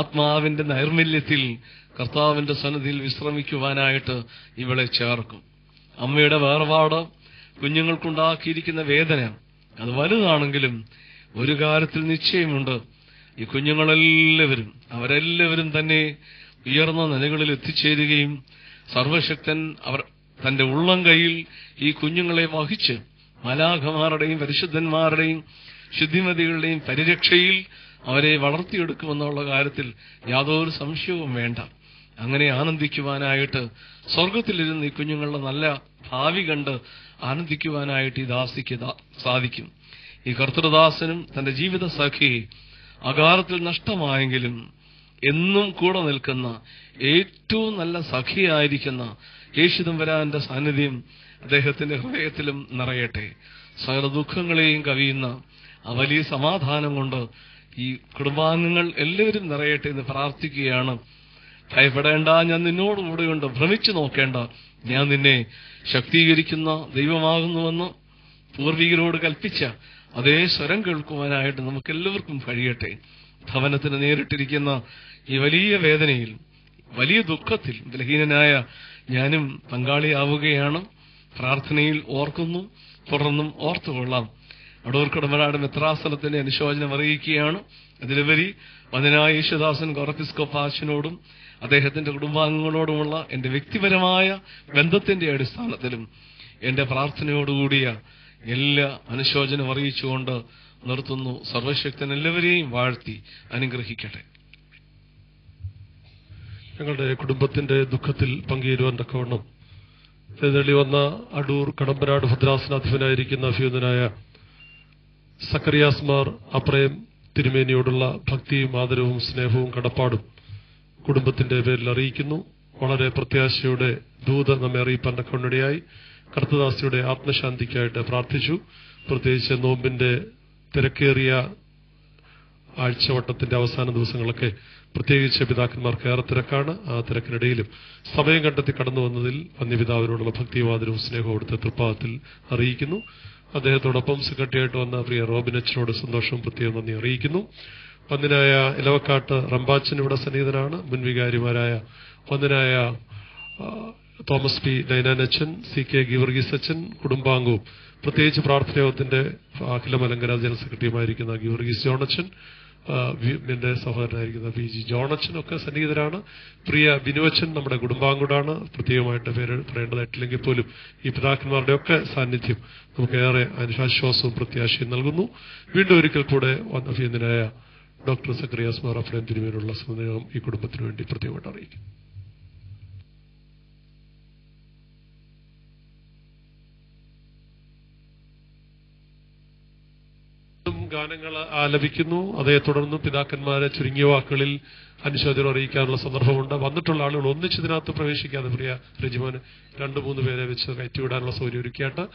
ആത്മാവിന്റെ നൈർമല്യത്തിൽ കർത്താവിന്റെ സന്നിധിയിൽ വിശ്രമിക്കുവാനായിട്ട് ഇവളെ ചേർക്കും. അമ്മയുടെ വേർപാട് കുഞ്ഞുങ്ങൾക്കുണ്ടാക്കിയിരിക്കുന്ന വേദന അത് വലുതാണെങ്കിലും ഒരു കാര്യത്തിൽ നിശ്ചയമുണ്ട്, ഈ കുഞ്ഞുങ്ങളെല്ലാവരും അവരെല്ലാവരും തന്നെ ഉയർന്ന നിലകളിൽ എത്തിച്ചേരുകയും സർവശക്തൻ അവർ തന്റെ ഉള്ളം കൈയിൽ ഈ കുഞ്ഞുങ്ങളെ വഹിച്ച് മാലാഖമാരുടെയും പരിശുദ്ധന്മാരുടെയും ശുദ്ധിമതികളുടെയും പരിരക്ഷയിൽ അവരെ വളർത്തിയെടുക്കുമെന്നുള്ള കാര്യത്തിൽ യാതൊരു സംശയവും വേണ്ട. അങ്ങനെ ആനന്ദിക്കുവാനായിട്ട് സ്വർഗത്തിലിരുന്ന് ഈ കുഞ്ഞുങ്ങളുടെ നല്ല ഭാവി കണ്ട് ആനന്ദിക്കുവാനായിട്ട് ഈ ദാസിക്ക് സാധിക്കും. ഈ കർത്തൃദാസനും തന്റെ ജീവിത സഖിയെ അകാലത്തിൽ നഷ്ടമായെങ്കിലും എന്നും കൂടെ നിൽക്കുന്ന ഏറ്റവും നല്ല സഖിയായിരിക്കുന്ന യേശുദമ്പുരാന്റെ സാന്നിധ്യം അദ്ദേഹത്തിന്റെ ഹൃദയത്തിലും നിറയട്ടെ. സകല ദുഃഖങ്ങളെയും കവിയുന്ന ആ വലിയ സമാധാനം കൊണ്ട് ഈ കുടുംബാംഗങ്ങൾ എല്ലാവരും നിറയട്ടെ എന്ന് പ്രാർത്ഥിക്കുകയാണ്. ഭയപ്പെടേണ്ട, ഞാൻ നിന്നോടുകൂടെയുണ്ട്, ഭ്രമിച്ചു നോക്കേണ്ട, ഞാൻ നിന്നെ ശക്തീകരിക്കുന്ന ദൈവമാകുന്നുവെന്ന് പൂർവികരോട് കൽപ്പിച്ച അതേ സ്വരം കേൾക്കുവാനായിട്ട് നമുക്കെല്ലാവർക്കും കഴിയട്ടെ. ഭവനത്തിന് നേരിട്ടിരിക്കുന്ന ഈ വലിയ വേദനയിൽ, വലിയ ദുഃഖത്തിൽ ബലഹീനനായ ഞാനും പങ്കാളിയാവുകയാണ്. പ്രാർത്ഥനയിൽ ഓർക്കുന്നു, തുടർന്നും ഓർത്തുകൊള്ളാം. അടൂർ കടമ്പനാട് മെത്രാസനത്തിന്റെ അനുശോചനം അറിയിക്കുകയാണ്. അതിലുപരി വന്ദനായ യേശുദാസൻ ഗോർപ്പിസ്കോപ്പാച്ചനോടും അദ്ദേഹത്തിന്റെ കുടുംബാംഗങ്ങളോടുമുള്ള എന്റെ വ്യക്തിപരമായ ബന്ധത്തിന്റെ അടിസ്ഥാനത്തിലും എന്റെ പ്രാർത്ഥനയോടുകൂടിയ എല്ലാ അനുശോചനം അറിയിച്ചുകൊണ്ട് നിർത്തുന്നു. സർവശക്തൻ എല്ലാവരെയും വാഴ്ത്തി അനുഗ്രഹിക്കട്ടെ. ഞങ്ങളുടെ കുടുംബത്തിന്റെ ദുഃഖത്തിൽ പങ്കുചേരുവാൻ തക്കവണ്ണം എഴുന്നള്ളി വന്ന അടൂർ കടമ്പനാട് ഭദ്രാസനാധിപനായിരിക്കുന്ന അഭിയുന്നതനായ സക്കറിയാസ് മാർ അപ്രയം തിരുമേനിയോടുള്ള ഭക്തിയും ആദരവും സ്നേഹവും കടപ്പാടും കുടുംബത്തിന്റെ പേരിൽ അറിയിക്കുന്നു. വളരെ പ്രത്യാശയുടെ ദൂത നമ്മെ അറിയിപ്പാൻ തക്കവണ്ണയായി കർത്തദാസിയുടെ ആത്മശാന്തിക്കായിട്ട് പ്രാർത്ഥിച്ചു. പ്രത്യേകിച്ച് നോമ്പിന്റെ തിരക്കേറിയ ആഴ്ചവട്ടത്തിന്റെ അവസാന ദിവസങ്ങളൊക്കെ പ്രത്യേകിച്ച് പിതാക്കന്മാർക്ക് ഏറെ തിരക്കാണ്. ആ തിരക്കിനിടയിലും സമയം കണ്ടെത്തി കടന്നു വന്നതിൽ വന്യപിതാവിനോടുള്ള ഭക്തിവാദനവും സ്നേഹവും അവിടുത്തെ തൃപ്പാദത്തിൽ അറിയിക്കുന്നു. അദ്ദേഹത്തോടൊപ്പം സെക്രട്ടറിയായിട്ട് വന്ന പ്രിയ റോബിനച്ചനോട് സന്തോഷവും പ്രത്യേകം നന്ദി അറിയിക്കുന്നു. വന്ദനായ ഇലവക്കാട്ട് റംബാച്ചൻ ഇവിടെ സന്നിഹിതനാണ്. മുൻവികാരിമാരായ വന്ദനായ തോമസ് പി ഡൈനാനച്ചൻ, സി കെ ഗീവർഗീസ് അച്ചൻ, കുടുംബാംഗവും പ്രത്യേകിച്ച് പ്രാർത്ഥനായോഗത്തിന്റെ അഖില മലങ്കര ജനറൽ സെക്രട്ടറിയുമായിരിക്കുന്ന ഗീവർഗീസ് ജോണച്ചൻ, എന്റെ സഹോദരനായിരിക്കുന്ന പി ജി ജോണച്ചൻ ഒക്കെ സന്നിഹിതരാണ്. പ്രിയ ബിനുവച്ചൻ നമ്മുടെ കുടുംബാംഗൂടാണ്. പ്രത്യേകമായിട്ട് പേര് പറയേണ്ടതായിട്ടില്ലെങ്കിൽ പോലും ഈ പിതാക്കന്മാരുടെ ഒക്കെ സാന്നിധ്യം നമുക്കേറെ ആശ്വാസവും പ്രത്യാശയും നൽകുന്നു. വീണ്ടും ഒരിക്കൽ കൂടെ അഭിനന്ദനായ ഡോക്ടർ സക്കറിയാസ് മാർ അപ്രയം തിരുമേനിയുള്ള സ്നേഹം ഈ കുടുംബത്തിന് വേണ്ടി പ്രത്യേകമായിട്ട് അറിയിക്കും. ഗാനങ്ങൾ ആലപിക്കുന്നു. അതേ തുടർന്ന് പിതാക്കന്മാരെ ചുരുങ്ങിയ വാക്കുകളിൽ അനുശോചനം അറിയിക്കാനുള്ള സന്ദർഭമുണ്ട്. വന്നിട്ടുള്ള ആളുകൾ ഒന്നിച്ചതിനകത്ത് പ്രവേശിക്കാതെ പ്രിയ രജിമോന് 2-3 പേരെ വെച്ച് കയറ്റിവിടാനുള്ള സൗകര്യം ഒരുക്കിയാട്ട്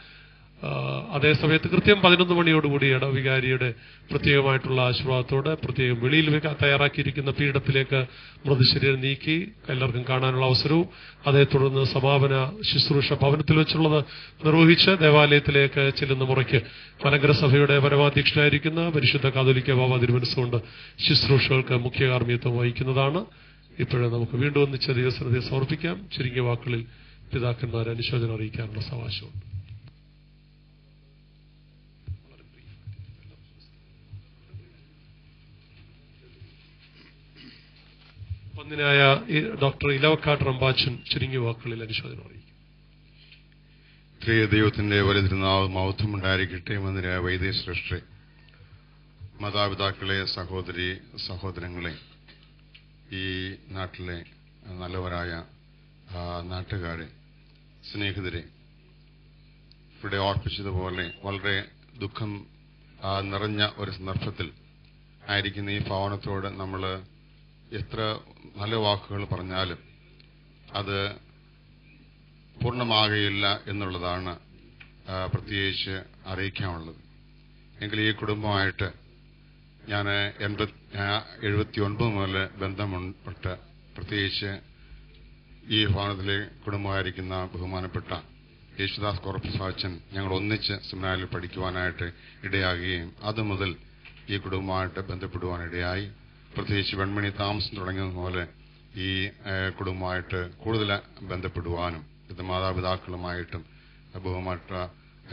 അതേസമയത്ത് കൃത്യം 11 മണിയോടുകൂടി ഇടവികാരിയുടെ പ്രത്യേകമായിട്ടുള്ള ആശീർവാദത്തോടെ പ്രത്യേകം വെളിയിൽ തയ്യാറാക്കിയിരിക്കുന്ന പീഠത്തിലേക്ക് മൃതശരീരം നീക്കി എല്ലാവർക്കും കാണാനുള്ള അവസരവും അതേ തുടർന്ന് സമാപന ശുശ്രൂഷ ഭവനത്തിൽ വെച്ചുള്ളത് നിർവഹിച്ച് ദേവാലയത്തിലേക്ക് ചെല്ലുന്ന മുറയ്ക്ക് മലങ്കര സഭയുടെ പരമാധ്യക്ഷനായിരിക്കുന്ന പരിശുദ്ധ കാതോലിക്ക ബാബ തിരുമനസ്സുകൊണ്ട് ശുശ്രൂഷകൾക്ക് മുഖ്യ കാർമ്മികത്വം വഹിക്കുന്നതാണ്. ഇപ്പോഴും നമുക്ക് വീണ്ടും ഒന്നിച്ച ദിവസത്തെ സമർപ്പിക്കാം. ചുരുങ്ങിയ വാക്കുകളിൽ പിതാക്കന്മാരെ അനുശോചനം അറിയിക്കാനുള്ള അവകാശമുണ്ട്. വന്ദനായ ഡോക്ടർ ഇലവക്കാട്ട് റംബാച്ചൻ ചുരുങ്ങിയ വാക്കുകളിൽ അനുശോചനം അറിയിക്കും. ദൈവത്തിന്റെ വലിയ തിരുനാൾ മഹത്വമുണ്ടായിരിക്കട്ടെ. വന്ദനായ വൈദ്യ ശ്രേഷ്ഠ മാതാപിതാക്കളെ, സഹോദരി സഹോദരങ്ങളെ, ഈ നാട്ടിലെ നല്ലവരായ നാട്ടുകാരെ, സ്നേഹിതരെ, ഇവിടെ ഓർപ്പിച്ചതുപോലെ വളരെ ദുഃഖം നിറഞ്ഞ ഒരു സന്ദർഭത്തിൽ ആയിരിക്കുന്ന ഈ ഭവനത്തോട് നമ്മൾ എത്ര നല്ല വാക്കുകൾ പറഞ്ഞാലും അത് പൂർണ്ണമാകുകയില്ല എന്നുള്ളതാണ് പ്രത്യേകിച്ച് അറിയിക്കാനുള്ളത്. എങ്കിൽ ഈ കുടുംബമായിട്ട് ഞാൻ 79 മുതൽ ബന്ധമുണ്ട്. പ്രത്യേകിച്ച് ഈ ഭവനത്തിലെ കുടുംബമായിരിക്കുന്ന ബഹുമാനപ്പെട്ട യേശുദാസ് കോർപ്പസാച്ചൻ ഞങ്ങൾ ഒന്നിച്ച് സെമിനാരിൽ പഠിക്കുവാനായിട്ട് ഇടയാകുകയും അതുമുതൽ ഈ കുടുംബമായിട്ട് ബന്ധപ്പെടുവാനിടയായി. പ്രത്യേകിച്ച് വെൺമണി താമസം തുടങ്ങിയതുപോലെ ഈ കുടുംബമായിട്ട് കൂടുതൽ ബന്ധപ്പെടുവാനും ഇത് മാതാപിതാക്കളുമായിട്ടും ബഹുമാനപ്പെട്ട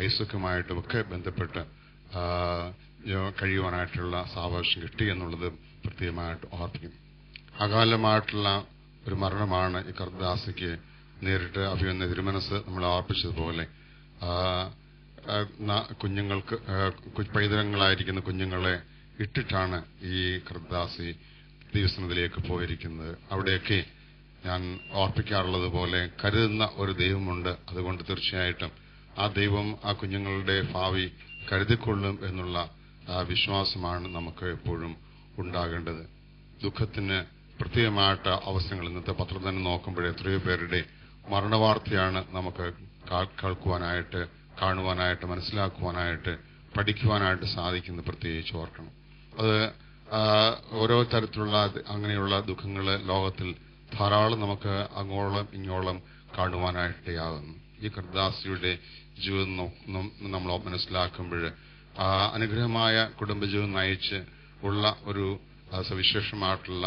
ഐസക്കുമായിട്ടും ഒക്കെ ബന്ധപ്പെട്ട് കഴിയുവാനായിട്ടുള്ള സാവകാശം കിട്ടി എന്നുള്ളത് പ്രത്യേകമായിട്ട് ഓർപ്പിക്കും. അകാലമായിട്ടുള്ള ഒരു മരണമാണ് ഈ കർദാസിക്ക് നേരിട്ട് അഭിനന്ദ തിരുമനസ് നമ്മൾ ഓർപ്പിച്ചതുപോലെ കുഞ്ഞുങ്ങൾക്ക് പൈതൃകങ്ങളായിരിക്കുന്ന കുഞ്ഞുങ്ങളെ ഇട്ടിട്ടാണ് ഈ കർദാസി ദിവസത്തിലേക്ക് പോയിരിക്കുന്നത്. അവിടെയൊക്കെ ഞാൻ ഓർപ്പിക്കാറുള്ളത് പോലെ കരുതുന്ന ഒരു ദൈവമുണ്ട്. അതുകൊണ്ട് തീർച്ചയായിട്ടും ആ ദൈവം ആ കുഞ്ഞുങ്ങളുടെ ഭാവി കരുതിക്കൊള്ളും എന്നുള്ള വിശ്വാസമാണ് നമുക്ക് എപ്പോഴും ഉണ്ടാകേണ്ടത്. ദുഃഖത്തിന് പ്രത്യേകമായിട്ട് അവസരങ്ങൾ ഇന്നത്തെ പത്രം തന്നെ നോക്കുമ്പോൾ എത്രയോ പേരുടെ മരണവാർത്തയാണ് നമുക്ക് കേൾക്കുവാനായിട്ട്, കാണുവാനായിട്ട്, മനസ്സിലാക്കുവാനായിട്ട്, പഠിക്കുവാനായിട്ട് സാധിക്കുന്നത്. പ്രത്യേകിച്ച് ഓർക്കണം. അത് ഓരോ തരത്തിലുള്ള അങ്ങനെയുള്ള ദുഃഖങ്ങൾ ലോകത്തിൽ ധാരാളം നമുക്ക് അങ്ങോളം ഇങ്ങോളം കാണുവാനായിട്ടാകുന്നു. ഈ കർദാസിയുടെ ജീവിതം നമ്മൾ മനസ്സിലാക്കുമ്പോൾ അനുഗ്രഹമായ കുടുംബജീവിതം നയിച്ച് ഉള്ള ഒരു സവിശേഷമായിട്ടുള്ള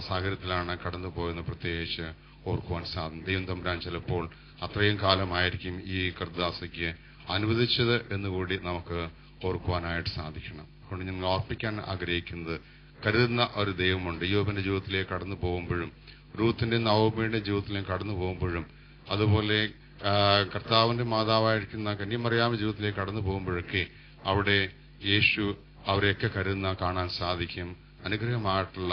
സാഹചര്യത്തിലാണ് കടന്നുപോയെന്ന് പ്രത്യേകിച്ച് ഓർക്കുവാൻ സാധിക്കും. ദൈവം തമ്പുരാൻ ചിലപ്പോൾ അത്രയും കാലമായിരിക്കും ഈ കർദാസിക്ക് അനുവദിച്ചത് എന്നുകൂടി നമുക്ക് ഓർക്കുവാനായിട്ട് സാധിക്കണം. അതുകൊണ്ട് ഞങ്ങൾ ഓർപ്പിക്കാൻ ആഗ്രഹിക്കുന്നത്, കരുതുന്ന ഒരു ദൈവമുണ്ട്. യോബിന്റെ ജീവിതത്തിലേക്ക് കടന്നു പോകുമ്പോഴും റൂത്തിന്റെ നവോമിയുടെ ജീവിതത്തിലേക്ക് കടന്നു പോകുമ്പോഴും അതുപോലെ കർത്താവിന്റെ മാതാവായിരിക്കുന്ന കന്യമറിയാമിന്റെ ജീവിതത്തിലേക്ക് കടന്നു പോകുമ്പോഴൊക്കെ അവിടെ യേശു അവരെയൊക്കെ കരുതുന്ന കാണാൻ സാധിക്കും. അനുഗ്രഹമായിട്ടുള്ള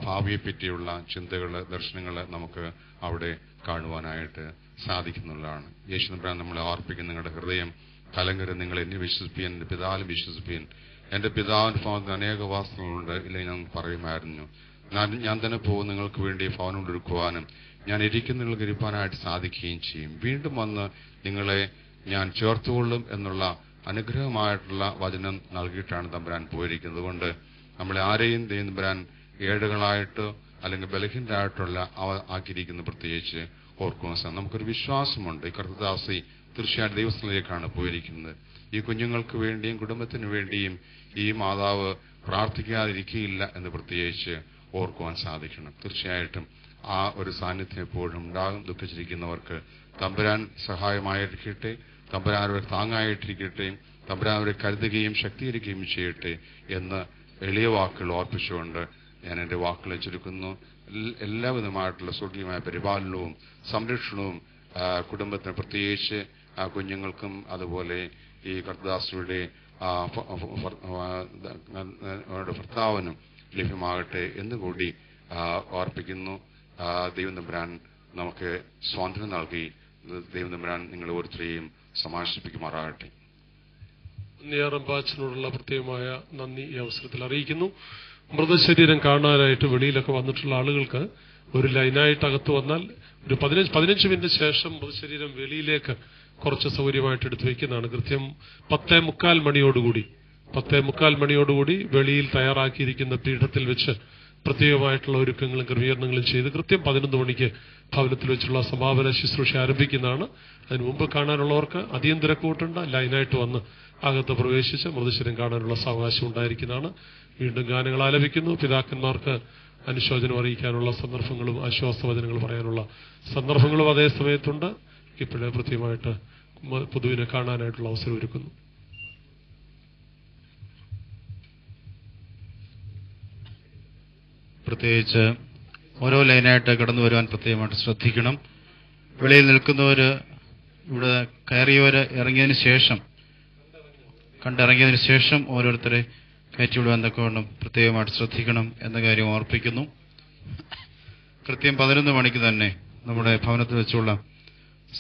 ഭാവിയെ പറ്റിയുള്ള ചിന്തകള്, ദർശനങ്ങള് നമുക്ക് അവിടെ കാണുവാനായിട്ട് സാധിക്കുന്നുള്ളതാണ്. യേശു തമ്പുരാൻ നമ്മളെ ഓർപ്പിക്കുന്ന, നിങ്ങളുടെ ഹൃദയം കലങ്കരം, നിങ്ങൾ എന്നെ വിശ്വസിപ്പീൻ, എന്റെ പിതാവിലും വിശ്വസിപ്പീൻ. എന്റെ പിതാവിന്റെ ഭവനത്തിൽ അനേക വാസങ്ങളുണ്ട്, ഇല്ലെങ്കിൽ ഞാൻ പറയുമായിരുന്നു. ഞാൻ തന്നെ പോകും നിങ്ങൾക്ക് വേണ്ടി ഭവനം ഒരുക്കുവാനും ഞാൻ ഇരിക്കുന്ന നിങ്ങൾക്ക് ഇരിപ്പാനായിട്ട് സാധിക്കുകയും ചെയ്യും. വീണ്ടും വന്ന് നിങ്ങളെ ഞാൻ ചേർത്തുകൊള്ളും എന്നുള്ള അനുഗ്രഹമായിട്ടുള്ള വചനം നൽകിയിട്ടാണ് തമ്പുരാൻ പോയിരിക്കുന്നത്. അതുകൊണ്ട് നമ്മളെ ആരെയും തമ്പുരാൻ ഏടുകളായിട്ടോ അല്ലെങ്കിൽ ബലഹീനരായിട്ടുള്ള ആക്കിയിരിക്കുന്ന പ്രത്യേകിച്ച് ഓർക്കുവാൻ സാധിക്കും. നമുക്കൊരു വിശ്വാസമുണ്ട്. ഈ കർത്തദാസി തീർച്ചയായിട്ടും ദൈവസ്ഥയിലേക്കാണ് പോയിരിക്കുന്നത്. ഈ കുഞ്ഞുങ്ങൾക്ക് വേണ്ടിയും കുടുംബത്തിന് വേണ്ടിയും ഈ മാതാവ് പ്രാർത്ഥിക്കാതിരിക്കുകയില്ല എന്ന് പ്രത്യേകിച്ച് ഓർക്കുവാൻ സാധിക്കണം. തീർച്ചയായിട്ടും ആ ഒരു സാന്നിധ്യം എപ്പോഴും ഉണ്ടാകും. ദുഃഖിച്ചിരിക്കുന്നവർക്ക് തമ്പുരാൻ സഹായമായിരിക്കട്ടെ, തമ്പുരാൻ അവരെ താങ്ങായിട്ടിരിക്കട്ടെ, തമ്പുരാൻ അവരെ കരുതുകയും ശക്തീകരിക്കുകയും ചെയ്യട്ടെ എന്ന് എളിയ വാക്കുകൾ ഓർപ്പിച്ചുകൊണ്ട് ഞാൻ എന്റെ വാക്കുകളെ ചുരുക്കുന്നു. എല്ലാവിധമായിട്ടുള്ള സ്വർഗീയമായ പരിപാലനവും സംരക്ഷണവും കുടുംബത്തിന്, പ്രത്യേകിച്ച് കുഞ്ഞുങ്ങൾക്കും അതുപോലെ ഈ കർത്തദാസിയുടെ ഭർത്താവിനും ലഭ്യമാകട്ടെ എന്നുകൂടി ഓർപ്പിക്കുന്നു. ദൈവം തമ്പുരാൻ നമുക്ക് സ്വാതന്ത്ര്യം നൽകി ദൈവം തമ്പുരാൻ നിങ്ങൾ ഓരോരുത്തരെയും സമാശ്വസിപ്പിക്കുമാറാകട്ടെ. നെയ്യാറമ്പാച്ചനോടുള്ള പ്രത്യേകമായ നന്ദി ഈ അവസരത്തിൽ അറിയിക്കുന്നു. മൃതശരീരം കാണാനായിട്ട് വെളിയിലൊക്കെ വന്നിട്ടുള്ള ആളുകൾക്ക് ഒരു ലൈനായിട്ട് അകത്ത് വന്നാൽ ഒരു 15 മിനിറ്റ് ശേഷം മൃതശരീരം വെളിയിലേക്ക് കുറച്ച് സൗകര്യമായിട്ട് എടുത്തു വയ്ക്കുന്നതാണ്. കൃത്യം 10:45 മണിയോടുകൂടി വെളിയിൽ തയ്യാറാക്കിയിരിക്കുന്ന പീഠത്തിൽ വെച്ച് പ്രത്യേകമായിട്ടുള്ള ഒരുക്കങ്ങളും ക്രമീകരണങ്ങളും ചെയ്ത് കൃത്യം 11 മണിക്ക് ഭവനത്തിൽ വെച്ചുള്ള സമാപന ശുശ്രൂഷ ആരംഭിക്കുന്നതാണ്. അതിനു മുമ്പ് കാണാനുള്ളവർക്ക് അധികം തിരക്കൂട്ടണ്ട, ലൈനായിട്ട് വന്ന് അകത്ത് പ്രവേശിച്ച് മൃതശരീരം കാണാനുള്ള സാവകാശം ഉണ്ടായിരിക്കുന്നതാണ്. വീണ്ടും ഗാനങ്ങൾ ആലപിക്കുന്നു. പിതാക്കന്മാർക്ക് അനുശോചനം അറിയിക്കാനുള്ള സന്ദർഭങ്ങളും ആശ്വാസവചനങ്ങൾ പറയാനുള്ള സന്ദർഭങ്ങളും അതേ സമയത്തുണ്ട്. ഇപ്പോഴേ പ്രത്യേകമായിട്ട് പൊതുവിനെ കാണാനായിട്ടുള്ള അവസരം ഒരുക്കുന്നു. പ്രത്യേകിച്ച് ഓരോ ലൈനായിട്ട് കടന്നു വരുവാൻ പ്രത്യേകമായിട്ട് ശ്രദ്ധിക്കണം. വെളിയിൽ നിൽക്കുന്നവര്, ഇവിടെ കയറിയവര് കണ്ടിറങ്ങിയതിനു ശേഷം ഓരോരുത്തരെ കയറ്റിവിടുവാൻ തക്കവണ്ണം പ്രത്യേകമായിട്ട് ശ്രദ്ധിക്കണം എന്ന കാര്യം ഓർപ്പിക്കുന്നു. കൃത്യം 11 മണിക്ക് തന്നെ നമ്മുടെ ഭവനത്തിൽ വെച്ചുള്ള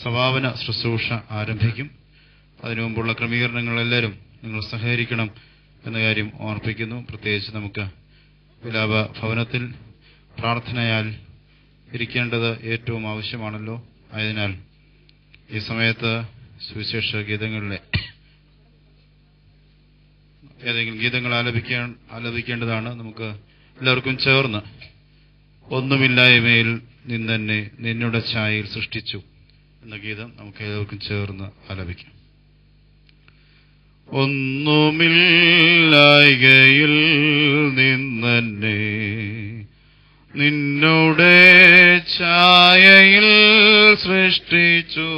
സമാപന ശുശ്രൂഷ ആരംഭിക്കും. അതിനു മുമ്പുള്ള ക്രമീകരണങ്ങളെല്ലാവരും നിങ്ങൾ സഹകരിക്കണം എന്ന കാര്യം ഓർപ്പിക്കുന്നു. പ്രത്യേകിച്ച് നമുക്ക് വിലാപ ഭവനത്തിൽ പ്രാർത്ഥനയാൽ ഇരിക്കേണ്ടത് ഏറ്റവും ആവശ്യമാണല്ലോ. ആയതിനാൽ ഈ സമയത്ത് സുവിശേഷ ഗീതങ്ങളിലെ ഏതെങ്കിലും ഗീതങ്ങൾ ആലപിക്കേണ്ടതാണ്. നമുക്ക് എല്ലാവർക്കും ചേർന്ന് ഒന്നുമില്ലായ്മയിൽ നിന്നെ നിന്നുടെ ഛായയിൽ സൃഷ്ടിച്ചു എന്ന ഗീതം നമുക്ക് എല്ലാവർക്കും ചേർന്ന് ആലപിക്കാം. ഒന്നുമില്ലായ്കയിൽ നിന്നെ നിന്നുടെ ഛായയിൽ സൃഷ്ടിച്ചു,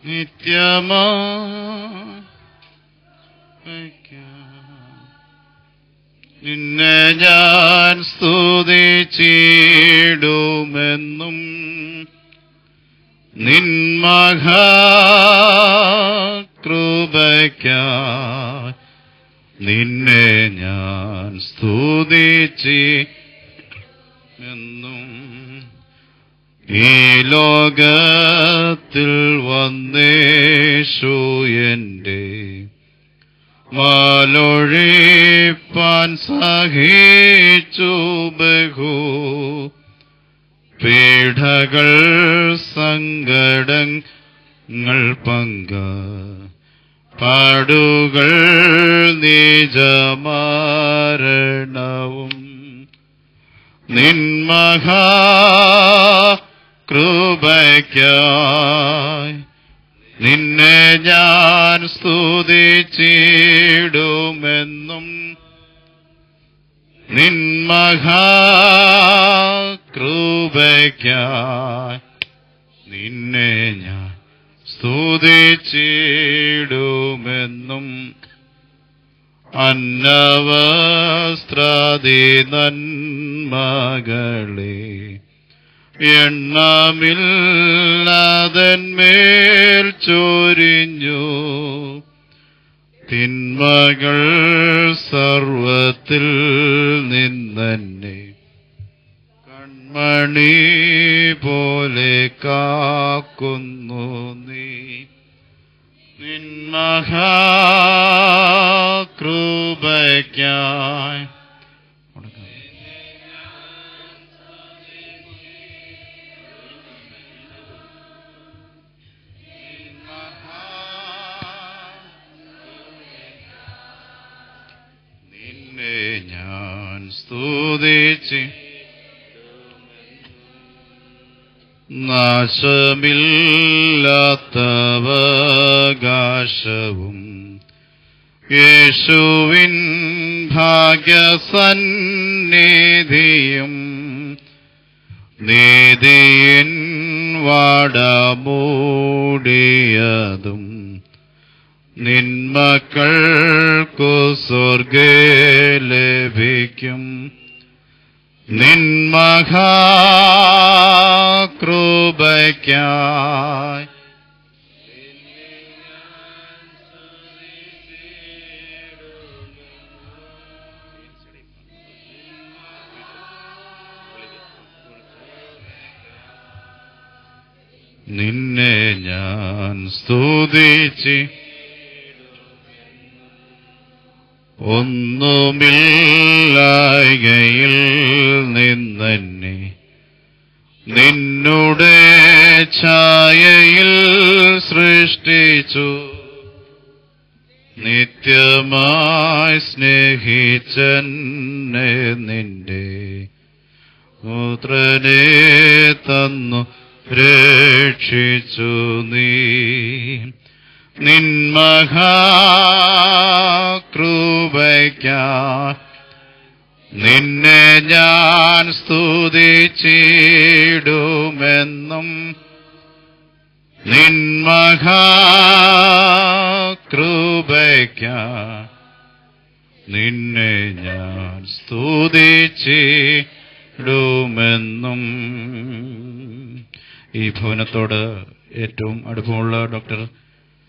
നിത്യമാ നിന്നെ ഞാൻ സ്തുതിച്ചിടുമെന്നും നിന്മഹാകൃപയ്ക്കായി നിന്നെ ഞാൻ സ്തുതിച്ചിടുമെന്നും ഈ ലോകത്തിൽ വന്നേശു എന്റെ മാലൊഴിപ്പാൻ സഹിച്ചു ബഹു പീഡകൾ സങ്കടങ്ങൾ പാടുകൾ നിജമരണവും നിന്മഹാകൃപയ്ക്കായി നിന്നെ ഞാൻ സ്തുതിച്ചിടുമെന്നും നിൻ മഹാകൃപയ്ക്കായി നിന്നെ ഞാൻ സ്തുതിച്ചിടുമെന്നും അന്നവസ്ത്രാദി നന്മകളെ എണ്ണമില്ലതന്മേൽ ചൊരിഞ്ഞു തിന്മകൾ സർവത്തിൽ നിന്നെ കൺമണി പോലെ കാക്കുന്നു നീ നിൻ മഹാകൃപയ്ക്കായി നിന്നെ ഞാൻ സ്തുതിച്ച് നാശമില്ലാത്തവകാശവും യേശുവിൻ ഭാഗ്യസന്നിധിയും നീതിയിൻ വാടമൂടിയതും നിന്മക്കൾക്കു സ്വർഗേ ലഭിക്കും നിൻ മഹാകൃപയ്ക്കായി നിന്നെ ഞാൻ സ്തുതിച്ച് ഒന്നുമില്ലായ്കയിൽ നിന്നെ നിന്നുടെ ഛായയിൽ സൃഷ്ടിച്ചു നിത്യമായി സ്നേഹിച്ചെന്നെ നിന്റെ പുത്രനെ തന്നു രക്ഷിച്ചു നീ നിൻ മഹാകൃപയ്ക്കായി നിന്നെ ഞാൻ സ്തുതിച്ചിടുമെന്നും നിൻ മഹാകൃപയ്ക്കായി നിന്നെ ഞാൻ സ്തുതിച്ചിടുമെന്നും. ഈ ഭവനത്തോട് ഏറ്റവും അടുപ്പമുള്ള ഡോക്ടർ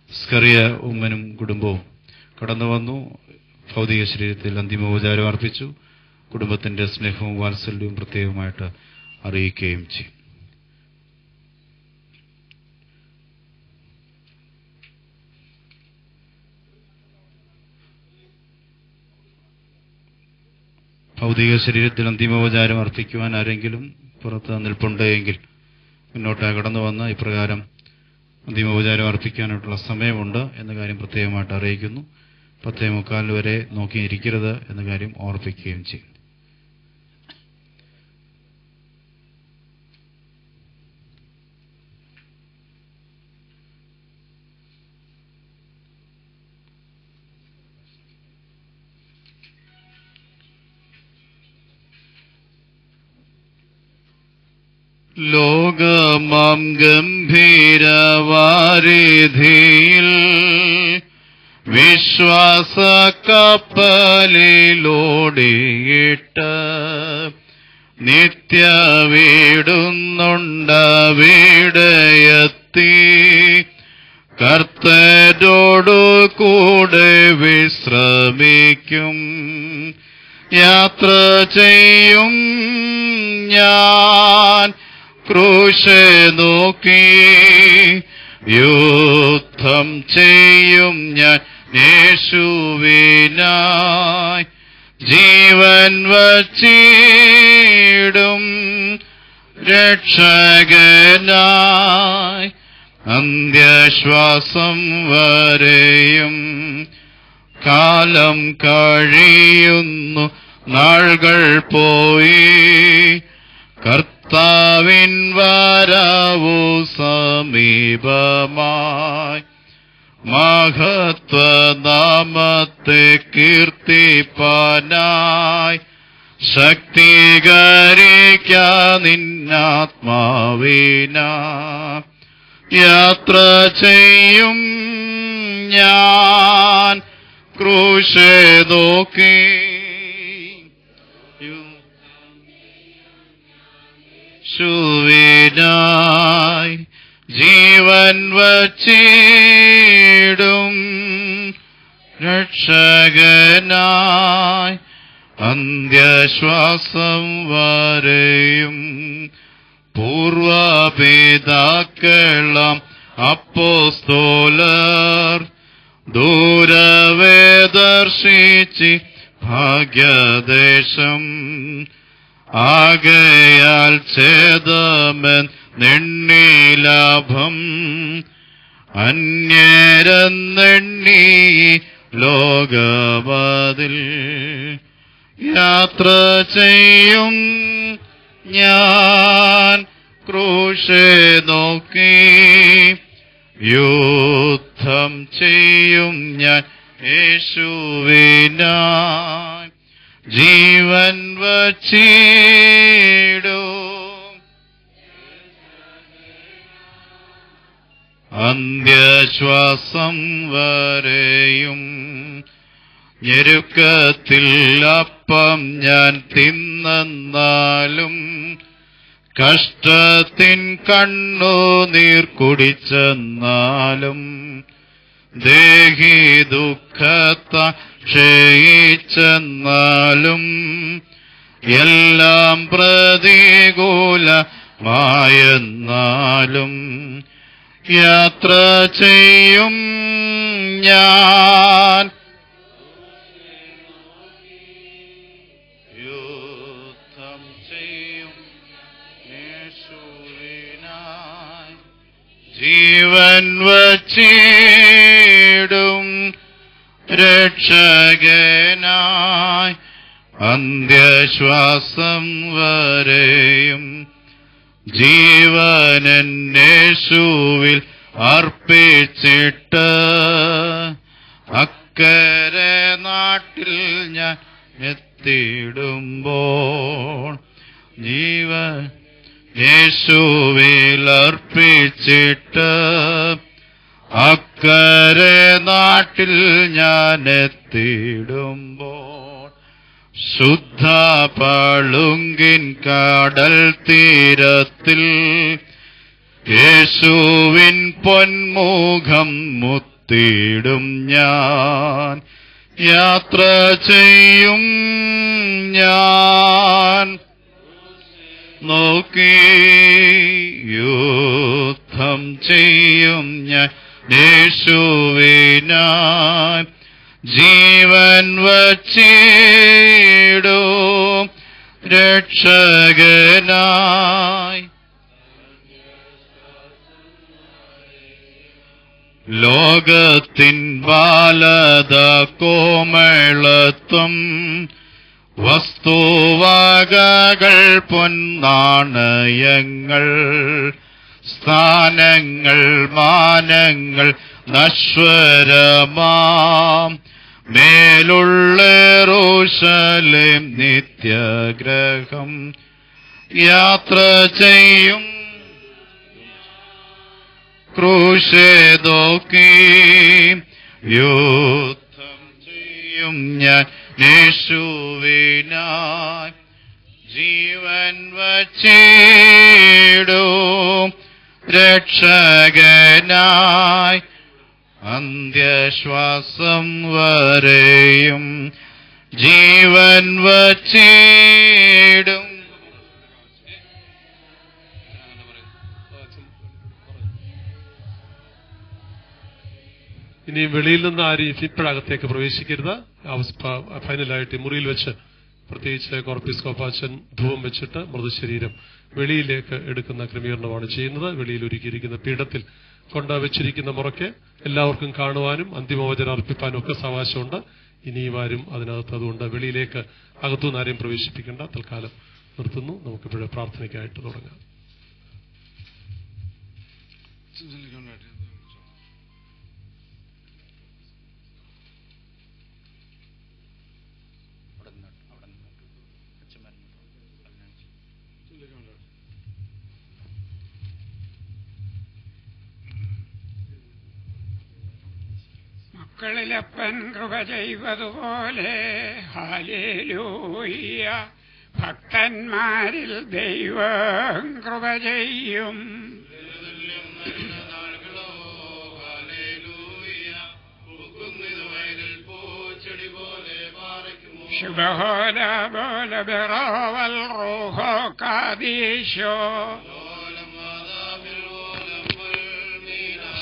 സ്കറിയ ഉമ്മനും കുടുംബവും കടന്നു വന്നു. ഭൗതിക ശരീരത്തിൽ അന്തിമോപചാരം അർപ്പിച്ചു. കുടുംബത്തിന്റെ സ്നേഹവും വാത്സല്യവും പ്രത്യേകമായിട്ട് അറിയിക്കുകയും ചെയ്യും. ഭൗതിക ശരീരത്തിൽ അന്തിമോപചാരം അർപ്പിക്കുവാൻ ആരെങ്കിലും പുറത്ത് നിൽപ്പുണ്ടെങ്കിൽ മുന്നോട്ട് കടന്നു വന്ന് ഇപ്രകാരം അന്തിമോപചാരം അർപ്പിക്കാനായിട്ടുള്ള സമയമുണ്ട് എന്ന കാര്യം പ്രത്യേകമായിട്ട് അറിയിക്കുന്നു. 10:45 വരെ നോക്കിയിരിക്കരുത് എന്ന കാര്യം ഓർപ്പിക്കുകയും ചെയ്യും. ലോകമാം ഗംഭീരവാരിധിയിൽ വിശ്വാസ കപ്പലിലോടിയിട്ട് നിത്യവീടുന്നുണ്ടവിടെയെത്തി കർത്തരോടു കൂടെ വിശ്രമിക്കും. യാത്ര ചെയ്യും ഞാൻ ക്രൂശെ നോക്കി, യുദ്ധം ചെയ്യും ഞാൻ യേശുവിനായി, ജീവൻ വച്ചിടും രക്ഷകനായി, അന്ത്യശ്വാസം വരെയും. കാലം കഴിയുന്നു, നാളുകൾ പോയി, കർത്താവിൻ വരവു സമീപമായി മഹത്വനാമത്തെ കീർത്തിപ്പാനായി ശക്തീകരിക്ക നിന്നാത്മാവിനാ യാത്ര ചെയ്യും ഞാൻ ക്രൂശെ നോക്കി യേശുവിനായി ജീവൻ വച്ചിടും രക്ഷകനായി അന്ത്യശ്വാസം വരെയും പൂർവപിതാക്കളാം അപ്പോസ്തോലർ ദൂരവേ ദർശിച്ച് ഭാഗ്യദേശം ആകയാൽ ഛേദമൻ നെണ്ണിലാഭം അന്യരെന്നെണ്ണി ലോകവതിൽ യാത്ര ചെയ്യും ഞാൻ ക്രൂശെ നോക്കി യുദ്ധം ചെയ്യും ഞാൻ യേശുവിനായി ജീവൻ വച്ചിടും അന്ത്യശ്വാസം വരെയും ഞെരുക്കത്തിൽ അപ്പം ഞാൻ തിന്നാലും കഷ്ടത്തിൻ കണ്ണുനീർ കുടിച്ചെന്നാലും ദേഹി ദുഃഖത്ത ക്ഷയിച്ചെന്നാലും എല്ലാം പ്രതികൂലമായെന്നാലും യാത്ര ചെയ്യും ഞാൻ യുദ്ധം ചെയ്യും യേശുവിനായി ജീവൻ വച്ചിടും രക്ഷകനായി അന്ത്യശ്വാസം വരെയും ജീവനേശുവിൽ അർപ്പിച്ചിട്ട് അക്കരെ നാട്ടിൽ ഞാൻ എത്തിയിടുമ്പോൾ ജീവൻ യേശുവിൽ അർപ്പിച്ചിട്ട് അക്കരെ നാട്ടിൽ ഞാൻ എത്തിയിടുമ്പോൾ ശുദ്ധ പളുങ്കിൻ കടൽ തീരത്തിൽ യേശുവിൻ പൊന്മുഖം മുത്തിടും ഞാൻ യാത്ര ചെയ്യും ഞാൻ നോക്കി യുദ്ധം ചെയ്യും ഞാൻ യേശുവിനായി ജീവൻ വച്ചിടും രക്ഷകനായി ലോകത്തിൻ ബാലത കോമളത്വം വസ്തുവകകൾ പൊന്നാണയങ്ങൾ സ്ഥാനങ്ങൾ മാനങ്ങൾ നശ്വരമാം മേലുള്ള യെരൂശലേം നിത്യഗ്രഹം യാത്ര ചെയ്യും ക്രൂശെ നോക്കി യുദ്ധം ചെയ്യും ഞാൻ യേശുവിനായി ജീവൻ വച്ചിടും രക്ഷകനായി അന്ത്യശ്വാസം വരെയും ജീവൻ വച്ചിടും. ഇനി വെളിയിൽ നിന്ന് ആരും ഇപ്പോഴകത്തേക്ക് പ്രവേശിക്കരുത്. ഫൈനലായിട്ട് മുറിയിൽ വെച്ച് പ്രത്യേകിച്ച് കോർപ്പിസ്കോപ്പാച്ചൻ ധൂപം വെച്ചിട്ട് മൃതശരീരം വെളിയിലേക്ക് എടുക്കുന്ന ക്രമീകരണമാണ് ചെയ്യുന്നത്. വെളിയിൽ ഒരുക്കിയിരിക്കുന്ന പീഠത്തിൽ കൊണ്ടുവച്ചിരിക്കുന്ന മുറയ്ക്ക് എല്ലാവർക്കും കാണുവാനും അന്തിമോപചാരം അർപ്പിക്കാനും ഒക്കെ അവകാശമുണ്ട്. ഇനിയും ആരും അതിനകത്ത് അതുകൊണ്ട് വെളിയിലേക്ക് അകത്തുനിന്ന് ആരെയും പ്രവേശിപ്പിക്കേണ്ട. തൽക്കാലം നിർത്തുന്നു. നമുക്കിപ്പോഴേ പ്രാർത്ഥനയ്ക്കായിട്ട് തുടങ്ങാം. മക്കളിലപ്പൻ കൃപ ചെയ്വതുപോലെ ഹല്ലേലൂയ, ഭക്തന്മാരിൽ ദൈവം കൃപ ചെയ്യും. ശുഭഹോല ബോല ബിറോവൽ റൂഹോ ഖദീശോ,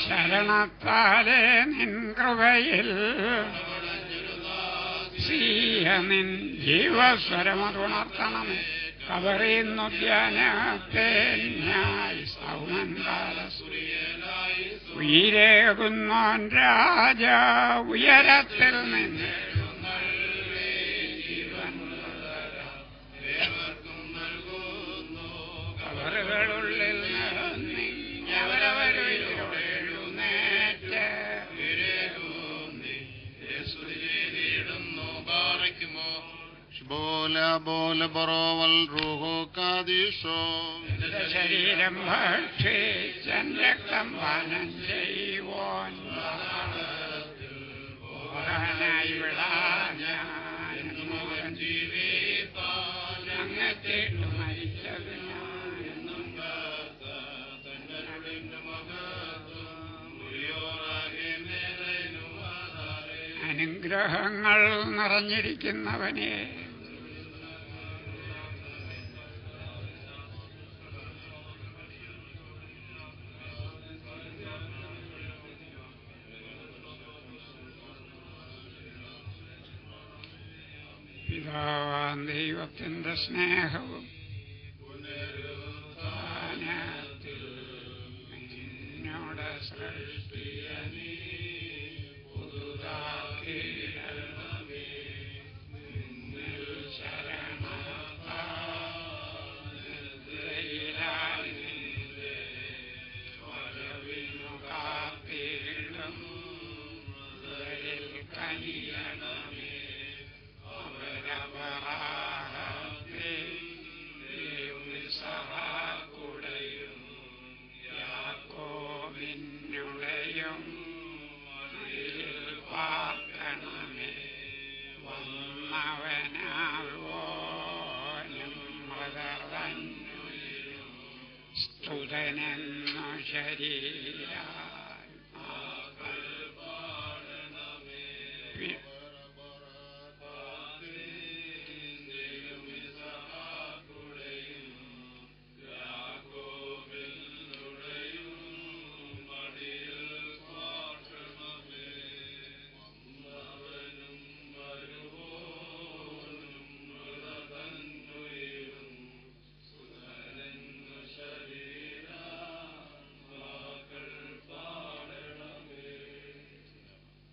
ശരണത്താലെ നിൻ കൃപയിൽ നിൻ ജീവസ്വരമതുണർത്തണമേ. കബറിന്നുദ്യാനത്തെ ഉയരേകുന്നോൻ രാജ ഉയരത്തിൽ നിന്ന് കബറുകളുള്ളിൽ ശരീരം ഭക്ഷിച്ചൻ രക്തം പാനം ചെയ്യുവാൻ അങ്ങത്തേട്ടു മരിച്ചത് അനുഗ്രഹങ്ങൾ നിറഞ്ഞിരിക്കുന്നവനെ, പിതാവാം ദൈവത്തിന്റെ സ്നേഹവും നിന്നോട് സൃഷ്ടിയ സ്തുതനെന്നു ശരീര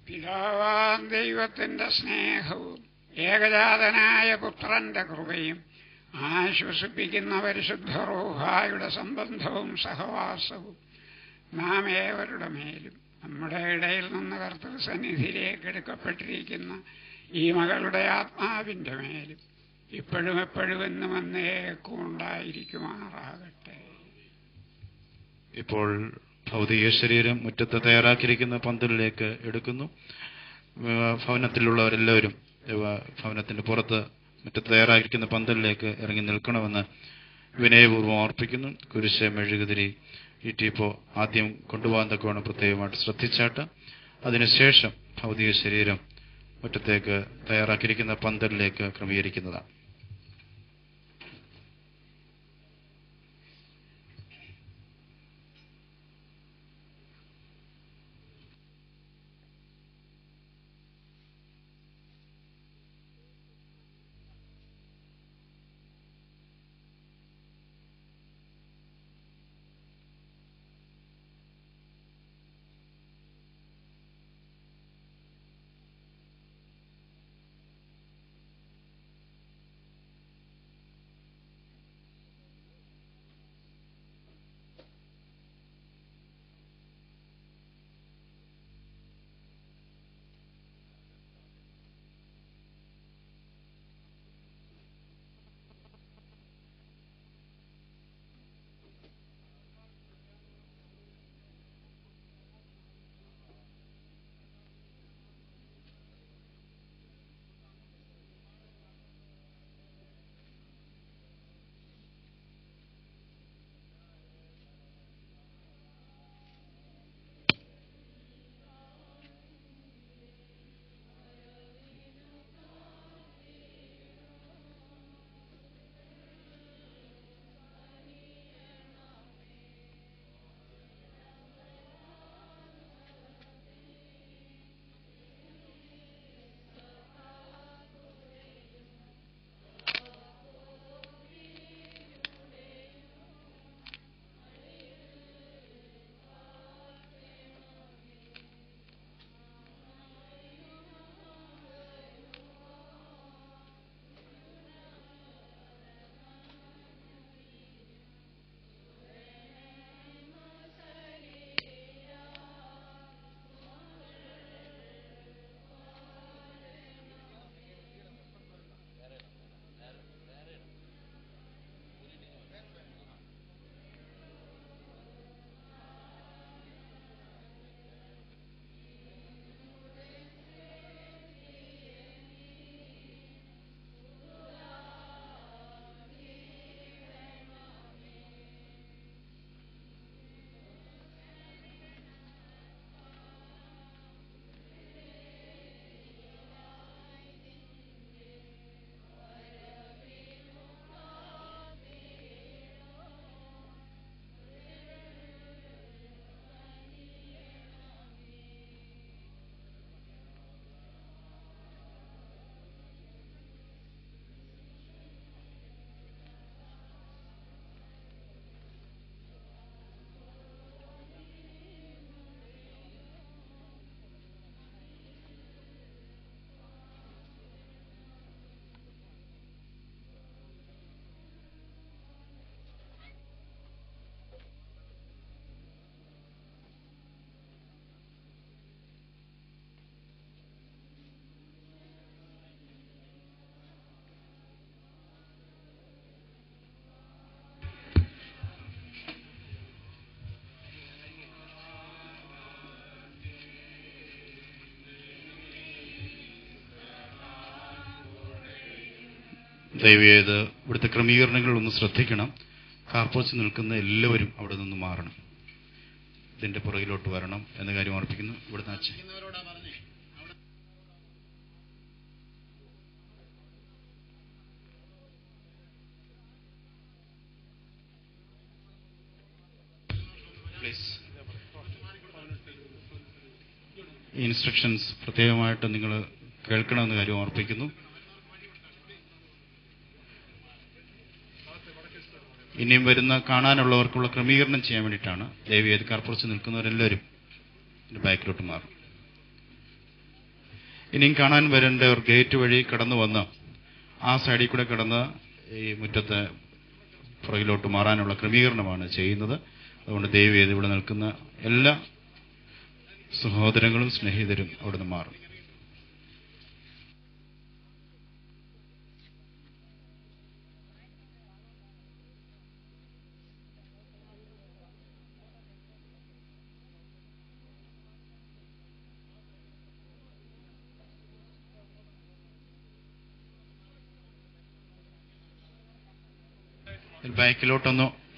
പിതാവാം ദൈവത്തിന്റെ സ്നേഹവും ഏകജാതനായ പുത്രന്റെ കൃപയും ആശ്വസിപ്പിക്കുന്ന പരിശുദ്ധ റൂഹായുടെ സംബന്ധവും സഹവാസവും നാം ഏവരുടെ മേലും നമ്മുടെ ഇടയിൽ നിന്ന് കർത്തൃസന്നിധിയിലേക്ക് എടുക്കപ്പെട്ടിരിക്കുന്ന ഈ മകളുടെ ആത്മാവിന്റെ മേലും ഇപ്പോഴും എപ്പോഴും എന്നും എന്നേക്കും ഉണ്ടായിരിക്കുമാറാകട്ടെ. ഇപ്പോൾ ഭൗതിക ശരീരം മുറ്റത്ത് തയ്യാറാക്കിയിരിക്കുന്ന പന്തലിലേക്ക് എടുക്കുന്നു. ഭവനത്തിലുള്ളവരെല്ലാവരും ഭവനത്തിന്റെ പുറത്ത് മുറ്റത്ത് തയ്യാറാക്കിയിരിക്കുന്ന പന്തലിലേക്ക് ഇറങ്ങി നിൽക്കണമെന്ന് വിനയപൂർവ്വം ഓർപ്പിക്കുന്നു. കുരിശ്, മെഴുകുതിരി, ഈറ്റിപ്പോ ആദ്യം കൊണ്ടുപോകാൻ തക്കവണ്ണം പ്രത്യേകമായിട്ട് ശ്രദ്ധിച്ചാട്ട് അതിനുശേഷം ഭൗതിക ശരീരം മുറ്റത്തേക്ക് തയ്യാറാക്കിയിരിക്കുന്ന പന്തലിലേക്ക് ക്രമീകരിക്കുന്നതാണ്. ദയവേത് ഇവിടുത്തെ ക്രമീകരണങ്ങൾ ഒന്ന് ശ്രദ്ധിക്കണം. കാർപോച്ച് നിൽക്കുന്ന എല്ലാവരും അവിടെ നിന്ന് മാറണം, ഇതിന്റെ പുറകിലോട്ട് വരണം എന്ന കാര്യം ഓർപ്പിക്കുന്നു. ഇവിടുന്ന് അച്ഛൻ ഈ ഇൻസ്ട്രക്ഷൻസ് പ്രത്യേകമായിട്ട് നിങ്ങൾ കേൾക്കണമെന്ന കാര്യം ഓർപ്പിക്കുന്നു. ഇനിയും വരുന്ന കാണാനുള്ളവർക്കുള്ള ക്രമീകരണം ചെയ്യാൻ വേണ്ടിയിട്ടാണ് ദയവേത് കാർപ്പുറച്ച് നിൽക്കുന്നവരെല്ലാവരും ബാക്കിലോട്ട് മാറും. ഇനിയും കാണാൻ വരേണ്ടവർ ഗേറ്റ് വഴി കടന്നു വന്ന് ആ സൈഡിൽ കൂടെ കടന്ന് ഈ മുറ്റത്ത് പുറകിലോട്ട് മാറാനുള്ള ക്രമീകരണമാണ് ചെയ്യുന്നത്. അതുകൊണ്ട് ദയവേത് ഇവിടെ നിൽക്കുന്ന എല്ലാ സഹോദരങ്ങളും സ്നേഹിതരും അവിടെ നിന്ന് മാറും. ബാക്കിലോട്ടൊന്ന്